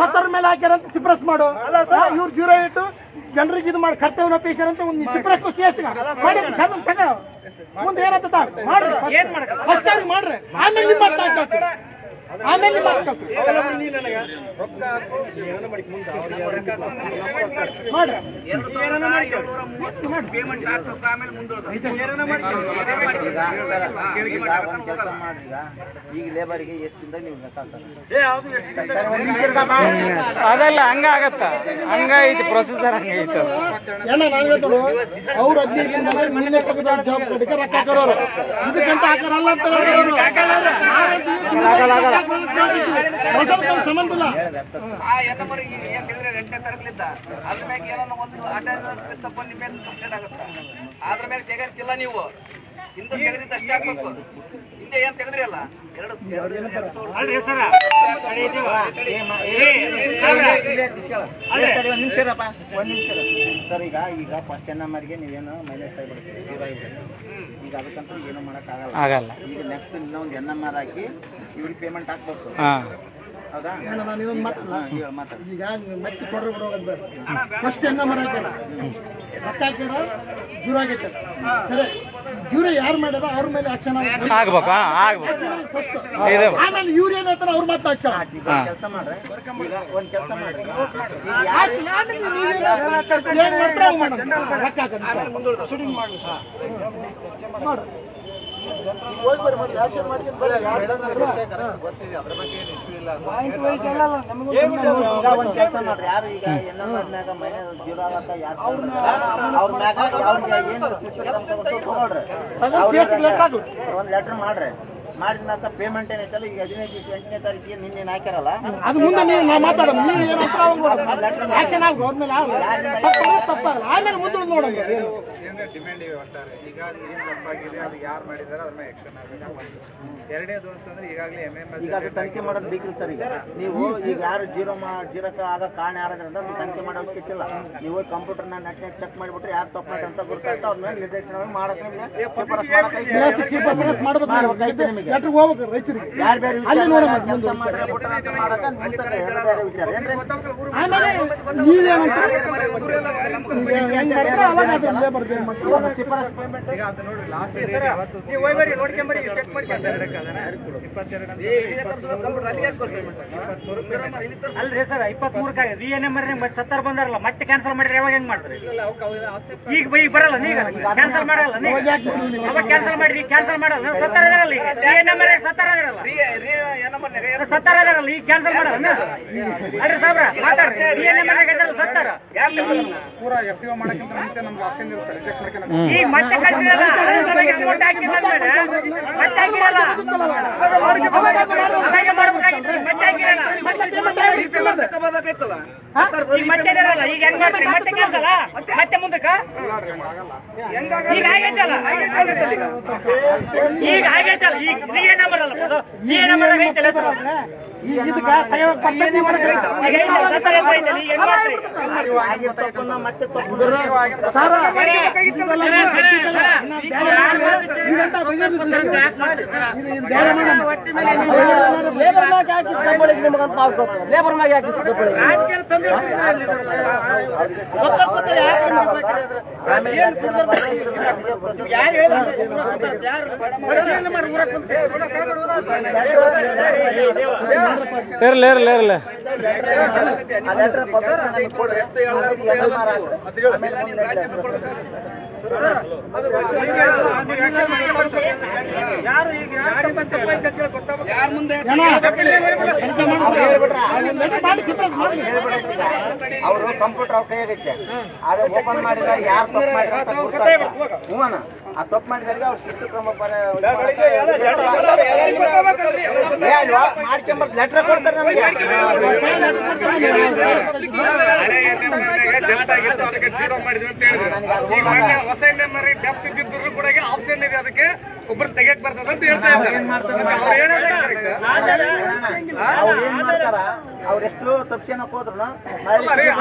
ಸತ್ತರ ಮೇಲೆ ಹಾಕ್ಯಾರಂತ ಸಿಪ್ರಸ್ ಮಾಡು. ಇವ್ರು 08 ಜನರಿಗೆ ಇದು ಮಾಡಿ ಕರ್ತವ್ಯ ಪೇಷನ್ ಅಂತ ಒಂದು ಸಿಪ್ರಸ್ ಸೇರಿಸಿ ಮಾಡಿ ತಗ ಮುಂದೆ ಏನಂತ ಮಾಡ್ರಿ. ಫಸ್ಟ್ ಮಾಡ್ರಿ, ಆಮೇಲೆ ನಿಮ್ಮ ಆಮೇಲೆ ಈಗ ಲೇಬರ್ಗೆ ಎಷ್ಟಿಂದ ನೀವು ಅದೆಲ್ಲ ಹಂಗಾಗತ್ತ. ಹಂಗೈತಿ ಪ್ರೊಸೀಜರ್ ಹಂಗೈತಿ. ಏನ ನಾವ್ ಹೇಳ್ತೇವೆ ಅವ್ರು 15 ದಿನದಾಗ ನಿನ್ನೆ ತೆಗೆದ ಜಾಬ್ ಕಡೆಗೆ ರೊಕ್ಕ ಹಾಕೋರು. ಇದಕ್ಕಂತ ಹಾಕರಲ್ಲ ಅಂತ ಸಂಬಂಧ ಇಲ್ಲ. ಅದ್ರ ಮ್ಯಾಗ ಏನೋ ಒಂದು ಅಟೆಂಡೆನ್ಸ್ ತಗೊಂಡು ನಿಮ್ಮ ಮೇಲೆ ಕಂಪ್ಲೇಂಟ್ ಆಗುತ್ತೆ. ಅದ್ರ ಮೇಲೆ ತೆಗೆದಿಲ್ಲ ನೀವು. ಹಿಂದೆ ತೆಗೆದಿದ್ದು ಅಷ್ಟೇ ಆಗ್ಬೇಕು. ಹಿಂದೆ ಏನ್ ತೆಗೆದ್ರಿ ಅಲ್ಲ ಒಂದ್ ನಿಮಿಷ ಸರ್. ಈಗ ಫಸ್ಟ್ NMRಗೆ ನೀವೇನು ಮೈನಸ್ ಆಗಿಬಿಡುತ್ತೆ, 0 ಆಗಿಬಿಡುತ್ತೆ. ಈಗ ಅದಕ್ಕಂತೂ ಏನು ಮಾಡಕ್ಕಾಗಲ್ಲ. ಈಗ ನೆಕ್ಸ್ಟ್ ಇನ್ನೊಂದು NMR ಹಾಕಿ ಇವ್ರಿಗೆ ಪೇಮೆಂಟ್ ಹಾಕ್ಬೇಕು. ಹೌದಾ? ನಾನು ಇದೊಂದು ಮಾತಾಡ ಈಗ ಮತ್ತೆ ಕೊಡ್ರಿ ಬಿಡೋದು ಫಸ್ಟ್ NMR ಹಾಕ್ಯಾರ ರೊಕ್ಕ ಹಾಕ್ಯಾರ ಜೂರ್ ಆಗೈತೆ. ಸರಿ, ಜೂರಿ ಯಾರು ಮಾಡ್ಯಾರ ಅವ್ರ ಮೇಲೆ ಆಕ್ಷನ್ ಆಗ್ಬೇಕು. ಫಸ್ಟ್. ಆಮೇಲೆ ಇವ್ರು ಏನ್ ಹೇಳ್ತಾರ ಅವ್ರು ಮಾತಾಡ್ತಾರ. ಕೆಲಸ ಮಾಡ್ರೆ, ಒಂದ್ ಕೆಲಸ ಮಾಡ್ರಿ. ಆಕ್ಷನ್ ಆಮೇಲೆ ಏನ್ ಮಾಡ್ತಾರೆ ರೊಕ್ಕ ಹಾಕೋದು ಶೂಟಿಂಗ್ ಮಾಡಿ ಮಾಡು. ಹೋಗಿ ಬರ್ರಿ ಮತ್ತೆ ಆಕ್ಷನ್ ಮಾಡ್ಕೊಂಡು ಬರ್ರಿ. ಗೊತ್ತಿದೆ, ಅದ್ರ ಬಗ್ಗೆ ಏನು ಇಶ್ಯೂ ಇಲ್ಲ. ಈಗ ಒಂದ್ ಕೆಲಸ ಮಾಡ್ರಿ, ಯಾರು ಈಗ ಎಲ್ಲ ಮಾಡ್ನಾಗ ಮನೆ ಜೀರೋ ಆಗತ್ತ ಯಾರು ಅವ್ರ ಮ್ಯಾಗ ಅವ್ರಿಗೆ ಏನು ಒಂದ್ ಲೆಟರ್ ಮಾಡ್ರಿ. ಮಾಡಿದ್ಮ್ಯಾಕ ಪೇಮೆಂಟ್ ಏನೈತಲ್ಲ ಈಗ 15 ದಿವಸ 8ನೇ ತಾರೀಕಿಗೆ ನಿನ್ನೆ ಹಾಕ್ಯಾರಲ್ಲ ಅದು ಮುಂದೆ ನೀವು ಮಾತಾಡೋಣ, ನೀವು ಏನು ಆಕ್ಷನ್ ಆಗೋದ್ಮೇಲೆ ಆಮೇಲೆ ಮುಂದೆ ನೋಡೋಣ. ಏನೇ ಡಿಮ್ಯಾಂಡ್ ಇವೆ ಒಟ್ಟಾರೆ. ಈಗ ಏನು ತಪ್ಪಾಗಿದೆ, ಅದು ಯಾರು ಮಾಡಿದಾರೆ ಅದ್ರ ಮೇಲೆ ಆಕ್ಷನ್ ಆಗಬೇಕು. ಎರಡನೇದು ಅಂತಂದ್ರೆ ಈಗಾಗಲೇ ಈಗ ಅದು ತನಿಖೆ ಮಾಡೋದು ಬೇಕಿಲ್ಲ ಸರ್. ಈಗ ನೀವು ಈಗ ಯಾರು ಜೀರೋಕ್ಕೆ ಆಗ ಕಾರಣ ಯಾರಾದ್ರಿಂದ ಅದು ತನಿಖೆ ಮಾಡೋ ಅವಶ್ಯಕತೆ ಇಲ್ಲ. ನೀವು ಕಂಪ್ಯೂಟರ್ನ ನೆಟ್ನಾಗ ಚೆಕ್ ಮಾಡಿಬಿಟ್ರೆ ಯಾರು ತಪ್ಪು ಮಾಡಿ ಅಂತ ಗೊತ್ತಾಗ್ತಾ ಅವ್ರ ಮೇಲೆ ನಿರ್ದೇಶನ ಮಾಡಕ್ಕೆ ನಿಮಗೆ ನಿಮಗೆ ಯಾರು ಬೇರೆ ಕೆಲಸ ಮಾಡಿಬಿಟ್ರೆ ಅಂತ ಮಾಡಕ್ಕೆ ಬೇರೆ ವಿಚಾರ ಏನ್ರಿ? ಈಗ ಅದು ನೋಡಿ ಲಾಸ್ಟ್ 22 ಅಲ್ರಿ ಸರ್ 23 70 ಬಂದಾರಲ್ಲ, ಮತ್ತೆ ಕ್ಯಾನ್ಸಲ್ ಮಾಡಿದ್ರೆ ಯಾವಾಗ ಹೆಂಗ್ ಮಾಡ್ತಾರೆ? ಈಗ ಬರಲ್ಲ, ಈಗ ಕ್ಯಾನ್ಸಲ್ ಮಾಡಲ್ಲ, ಅವಾಗ ಕ್ಯಾನ್ಸಲ್ ಮಾಡಿ ಕ್ಯಾನ್ಸಲ್ ಮಾಡಲ್ಲ. 70 ಇದಾರಲ್ಲ, ಈಗ 70 ಇದಾರಲ್ಲ, ಈಗ ಕ್ಯಾನ್ಸಲ್ ಮಾಡಲ್ಲ ಅಲ್ರಿ ಸಾಬ್ರ ಮಾತಾಡ್ರಿ. 70 ಪೂರಾ FTO ಮಾಡಕ್ಕಿಂತ ಮುಂಚೆ ನಮ್ಗೆ ಆಪ್ಷನ್ ಇರುತ್ತೆ, ರಿಜೆಕ್ಟ್ ಮಾಡ್ಕೊಂಡು ಈಗ ಮತ್ತೆ ಕಳ್ಸಿರಲ್ಲ, ಅಮೌಂಟ್ ಹಾಕಿಲ್ಲ ಮತ್ತೆ ಹಾಕಿರಲ್ಲ, ಅವಾಗ ಮಾಡ್ಬೇಕಾಗಿತ್ತು, ಮತ್ತೆ ಹಾಕಿರಲ್ಲ, ಈಗ ಮತ್ತೆ ಇರಲ್ಲ. ಈಗ ಹೆಂಗ್ ಮಾಡ್ರಿ? ಮತ್ತೆ ಕ್ಯಾನ್ಸಲ್, ಮತ್ತೆ ಮುಂದಕ್ಕ ಈಗ ಆಗೈತಲ್ಲ, ಈಗ ಆಗೈತಲ್ಲ, ಈಗ DA ನಂಬರ್ ಅಲ್ಲ, DA ನಂಬರ್ ಆಗೈತಲ್ಲ ಸರ್. ಈಗ ಮತ್ತೆ ಲೇಬರ್ ಮ್ಯಾಗ ಹಾಕಿ ಇರ್ಲಿ ಇರ್ಲಿ ಇರ್ಲಿ. ಅವರು ಕಂಪ್ಯೂಟರ್ ಅವ್ರ ಕೈಯಾಗೈತೆ, ಆದ್ರೆ ಓಪನ್ ಮಾಡಿದ್ರೆ ಯಾರು ತಪ್ಪು ಮಾಡಿದ್ರೆ ಹೂವನ ಆ ತಪ್ಪು ಮಾಡಿದಾಗ ಅವ್ರು ಶಿಸ್ತು ಕ್ರಮ ಮಾಡ್ಕೊಂಬರ್ ಲೆಟರ್ ಕೊಡ್ತಾರೆ ನಮಗೆ. ಹೊಸ ಡೆಪ್ತ್ ಇದ್ದಿದ್ರು ಕೂಡ ಆಪ್ಷನ್ ಇದೆ, ಅದಕ್ಕೆ ಒಬ್ಬರು ತೆಗಿಯಕ್ ಬರ್ತದ ಅಂತ ಹೇಳ್ತಾ ಇದ್ದಾರೆ. ಅವ್ರು ಏನ್ ಮಾಡ್ತಾರ, ಅವ್ರೆಷ್ಟು ತಪ್ಸೇನಕ್ ಹೋದ್ರು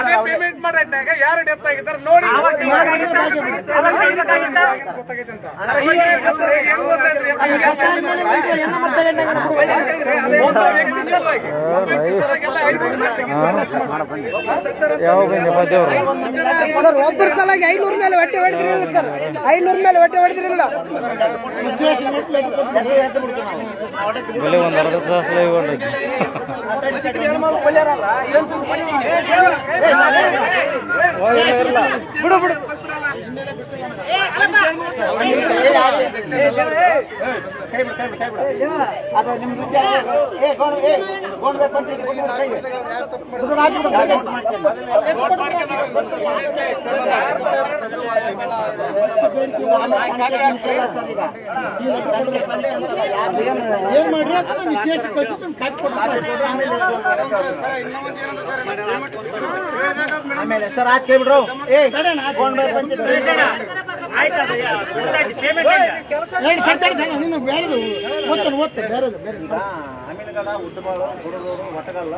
ಅದೇ ಪೇಮೆಂಟ್ ಮಾಡಾಗ ಯಾರು ಡೆತ್ ಆಗಿದ್ದಾರೆ ನೋಡಿ ಒಬ್ಬರ ಸಲಾಗಿ 500 ಮೇಲೆ ಹೊಟ್ಟೆ ಹೊಡೆದ್ರಿಲ್ಲ ಸರ್, 500 ಮೇಲೆ ಹೊಟ್ಟೆ ಹೊಡೆದ್ರಿಲ್ಲ. ಬೆಲೆ ಒಂದು ಅರ್ಧ ತಾಸು ಬಿಡು ಬಿಡು ಅದು ನಿಮ್ಗೆ ವಿಚಾರ ಏನ್ ಮಾಡ್ರಿ ಆಮೇಲೆ ಸರ್ ಆಯ್ತು ಕೇಳ್ಬಿಡ್ರು ಅಮೀನ್ಗಡ ಉದ್ದಬಾಳು ಗುಡದೂರು ಒಟಗಲ್ಲ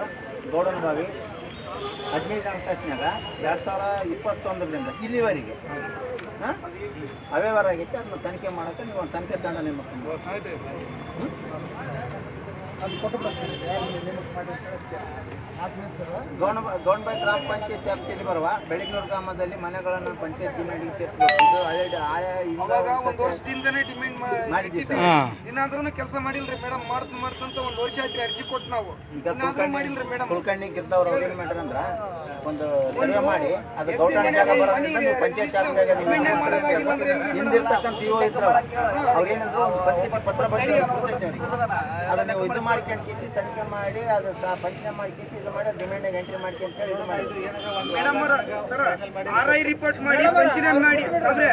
ಗೌಡನ ಬಾವಿ 15 ಅಂಕಸ್ನಾಗ 2021ರಿಂದ ಇಲ್ಲಿವರೆಗೆ ಅವ್ಯವಹಾರ ಆಗೈತೆ. ಅದನ್ನ ತನಿಖೆ ಮಾಡಕ್ಕೆ ನೀವು ಒಂದು ತನಿಖೆ ತಂಡ ನೇಮಕ ಮಾಡಿ. ಅದು ಕೊಟ್ಟು ಬರ್ತೀನಿ ನೇಮಕ ಮಾಡಿ ಕಳಿಸ್ತೀನಿ. ಆದ್ಮೇಲೆ ಸರ್ ಗೌಂಡ್ಬೈ ಗ್ರಾಮ ಪಂಚಾಯತ್ ವ್ಯಾಪ್ತಿಯಲ್ಲಿ ಬರುವ ಬೆಳಗ್ನೂರು ಗ್ರಾಮದಲ್ಲಿ ಮನೆಗಳನ್ನು ಪಂಚಾಯತ್ ಜಿಲ್ಲೆಗೆ ಸೇರಿಸಬೇಕು. ಇದು ಆಯಾ ಒಂದು ವರ್ಷದಿಂದನೇ ಡಿಮ್ಯಾಂಡ್ ಮಾಡಿದ್ವಿ ಸರ್. ಇನ್ನಾದ್ರೂ ಕೆಲಸ ಮಾಡಿಲ್ರಿ ಮೇಡಮ್ ಮಾಡ್ತಂತ ಒಂದು ವರ್ಷ ಆಯ್ತು ಅರ್ಜಿ ಕೊಟ್ಟು ನಾವು ಇನ್ನಾದ್ರೂ ಮಾಡಿಲ್ರಿ ಮೇಡಮ್. ಕುಲಕರ್ಣಿ ಗಿದ್ದವ್ರು ಅವ್ರು ಏನ್ ಮಾಡ್ಯಾರ ಅಂದ್ರ ಒಂದು ಸರ್ವೆ ಮಾಡಿ ಅದು ಗೌರ್ಮೆಂಟ್ ಜಾಗ ಬರೋದ್ರಿಂದ ನೀವು ಪಂಚಾಯತ್ ಜಾಗದಾಗ ಹಿಂದಿರ್ತಕ್ಕಂಥ ಇವ ಇದ್ರ ಅವ್ರೇನಂದ್ರು ಪಂಚಾಯತ್ ಪತ್ರ ಬಗ್ಗೆ ಅದನ್ನ ನೀವು ಇದು ಮಾಡ್ಕೊಂಡು ಕೇಸಿ ತನಿಖೆ ಮಾಡಿ ಅದು ಪಂಚನೆ ಮಾಡಿ ಕೇಸಿ ಇದು ಮಾಡಿ ಡಿಮ್ಯಾಂಡ್ ಎಂಟ್ರಿ ಮಾಡ್ಕೊಂಡು ಅಂತ ಹೇಳಿ ಇದು ಮಾಡಿದ್ರು. ಮೇಡಮ್ ಸರ್ RI ರಿಪೋರ್ಟ್ ಮಾಡಿ ಪಂಚನಾಮ ಮಾಡಿ ಸಾಬ್ರೆ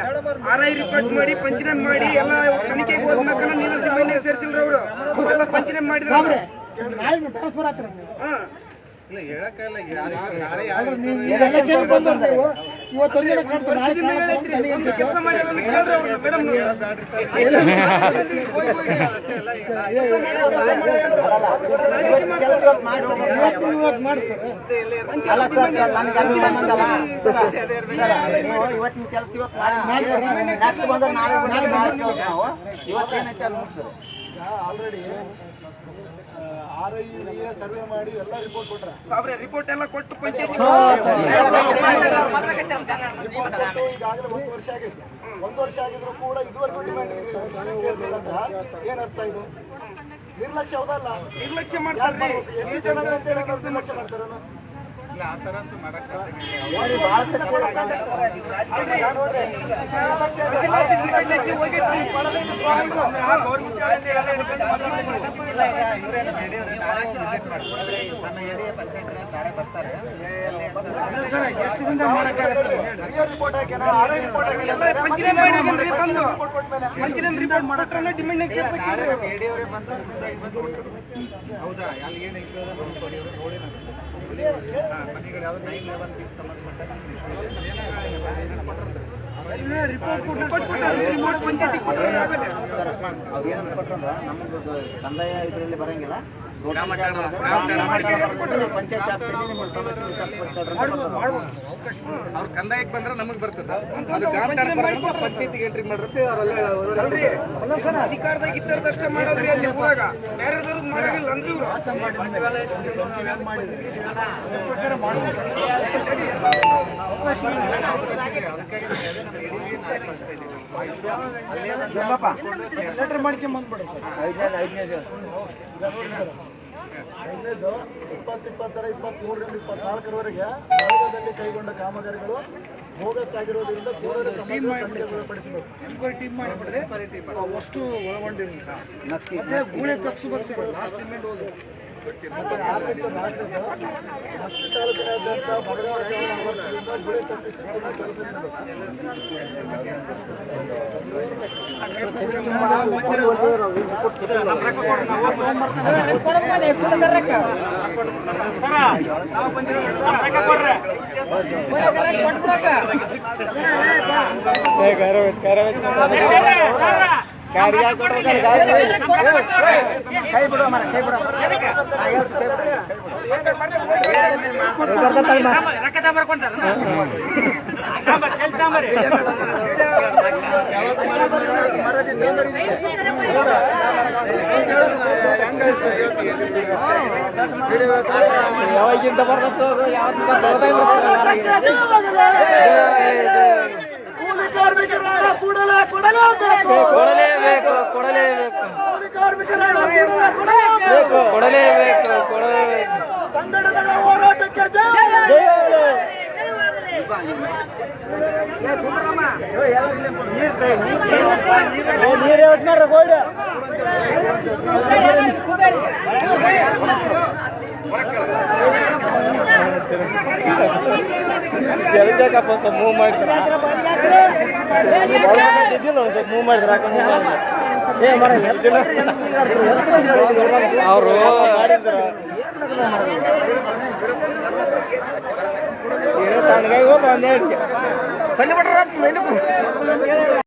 RI ರಿಪೋರ್ಟ್ ಮಾಡಿ ಪಂಚನಾಮ ಮಾಡಿ ಎಲ್ಲ ತನಿಖೆಗೆ ಹೋದ್ಮೇಲೆ ನೀನು ಡಿಮ್ಯಾಂಡ್ ಸೇರಿಸಿಲ್ರಿ ಅವರು ಎಲ್ಲ ಪಂಚನಾಮ ಮಾಡಿದ್ರು. ಟ್ರಾನ್ಸ್ಫರ್ ಆಗ್ತಾರೆ ಇಲ್ಲ ಹೇಳಕ್ಕಾಗಲ್ಲ ನಾಳೆ ಇವತ್ತೊಂದಿನ ಕೆಲಸ ಮಾಡಿದ್ರು ಮೇಡಮ್ ಇವತ್ತಿನ ಕೆಲಸ ಇವತ್ತು ಬಂದ್ರೆ ನಾಳೆ ನಾವು ಇವತ್ತೇನೈತೆ ಅಲ್ಲಿ ಮುಗಿಸ್ತಾರೆ. ಆಲ್ರೆಡಿ RI ಸರ್ವೆ ಮಾಡಿ ಎಲ್ಲ ರಿಪೋರ್ಟ್ ಕೊಟ್ರ ಸಾಬ್ರೆ ರಿಪೋರ್ಟ್ ಎಲ್ಲ ಕೊಟ್ಟು ಪಂಚಾಯತ್ ಈಗಾಗಲೇ 1 ವರ್ಷ ಆಗೈತೆ. 1 ವರ್ಷ ಆಗಿದ್ರು ಕೂಡ ಇದುವರೆಗೂ ಡಿಮ್ಯಾಂಡ್ ಸೇರಿಸಿಲ್ಲ ಅಂತ ಏನರ್ಥ ಇದು? ನಿರ್ಲಕ್ಷ್ಯ ಹೌದಲ್ಲ? ನಿರ್ಲಕ್ಷ್ಯ ಮಾಡ್ತಾರೆ. ಎಷ್ಟು ಜನ ಅಂತ ಹೇಳಿ ನಿರ್ಲಕ್ಷ್ಯ ಮಾಡ್ತಾರ? ಇಲ್ಲ ಆ ಥರ ಅಂತೂ ಮಾಡೋಕ್ಕಾಗಲ್ಲ. ಎಷ್ಟು ದಿನ ಮಾಡೋಕ್ಕಾಗತ್ತೆ? ರಿಪೋರ್ಟ್ ಹಾಕ್ಯಾನ, RI ರಿಪೋರ್ಟ್ ಹಾಕ್ಯಾನ, ಎಲ್ಲ ಪಂಚನಾಮ ಮಾಡಿದ್ರಿ ಬಂದು ಪಂಚನಾಮ ರಿಪೋರ್ಟ್ ಮಾಡತ್ರ ಡಿಮ್ಯಾಂಡ್ ಬೇಡಿಯವರೇ ಬಂದು ಹೌದಾ ಅಲ್ಲಿ ಏನು ಇಶ್ಯೂ ಅದ ನೋಡಿ ಕೊಡಿ ಅವ್ರು ನೋಡಿ ಮನೆಗಳು ಯಾವ್ದು 9/11 ಫೀಸ್ ಸಂಬಂಧಪಟ್ಟ ರಿಪೋರ್ಟ್ ಪಂಚಾಯತಿ ಅವ್ರು ಏನಂತ ಕೊಟ್ಟಂದ್ರ ನಮ್ದು ಕಂದಾಯ ಇದರಲ್ಲಿ ಬರಂಗಿಲ್ಲ, ಪಂಚಾಯತ್ ವ್ಯಾಪ್ತಿಯಲ್ಲಿ ನಿಮ್ಮ ಸಮಸ್ಯೆ ಅವ್ರ ಕಂದಾಯಕ್ಕೆ ಬಂದ್ರೆ ನಮಗ್ ಬರ್ತದ ಅದು ಪಂಚಾಯತಿಗೆ ಎಂಟ್ರಿ ಮಾಡಿರುತ್ತೆ ಅವರೆಲ್ಲ ಅಧಿಕಾರದಾಗ ಇದ್ದಷ್ಟೇ ಮಾಡೋದ್ರಿ ಅಲ್ಲಿ ಊರಾಗ ಬೇರೆದವ್ರು ಮಾಡೋದಿಲ್ಲ ಅಂದ್ರೆ ಲೆಟರ್ ಮಾಡ್ಕೊಂಡ್ ಬಂದ್ಬಿಡಿ ಸರ್. 5ನೇದು 2023-24 ನಗರದಲ್ಲಿ ಕೈಗೊಂಡ ಕಾಮಗಾರಿಗಳು ಬೋಗಸ್ ಆಗಿರೋದ್ರಿಂದ ಕೂಡಲೇ ಸಮಗ್ರಪಡಿಸಬೇಕು. ಟೀಮ್ ಮಾಡಿಬಿಡ್ರಿ ಅಷ್ಟು ಒಳಗೊಂಡಿರಿ ಸರ್. ಮತ್ತೆ ಗೂಳೆ ತಪ್ಪಿಸ್ಬೇಕು ಸರ್. ಲಾಸ್ಟ್ ಡಿಮ್ಯಾಂಡ್ ಹೋಗಿ ಮತ್ತೆ ಮಸ್ಕಿ ತಾಲೂಕಿನಾದ್ಯಂತ ಬಡಗಾಂವ ವರ್ಷದಿಂದ ಗುಳೆ ತಪ್ಪಿಸಿ ಪುನಃ ಕೆಲಸ ರೊಕ್ಕ ಬರ್ಕೊಂತಾರ ಯಾವಾಗಿಂದ ಬರ್ತದೆ ಕೊಡಲೇಬೇಕು ಸಂಘಟನೆಗಳ ಹೋರಾಟಕ್ಕೆ ಮೂವ್ ಮಾಡಿದ್ರೆ ಅವರು ತಣ್ಣಗಾಗಿ ಹೋಗಿ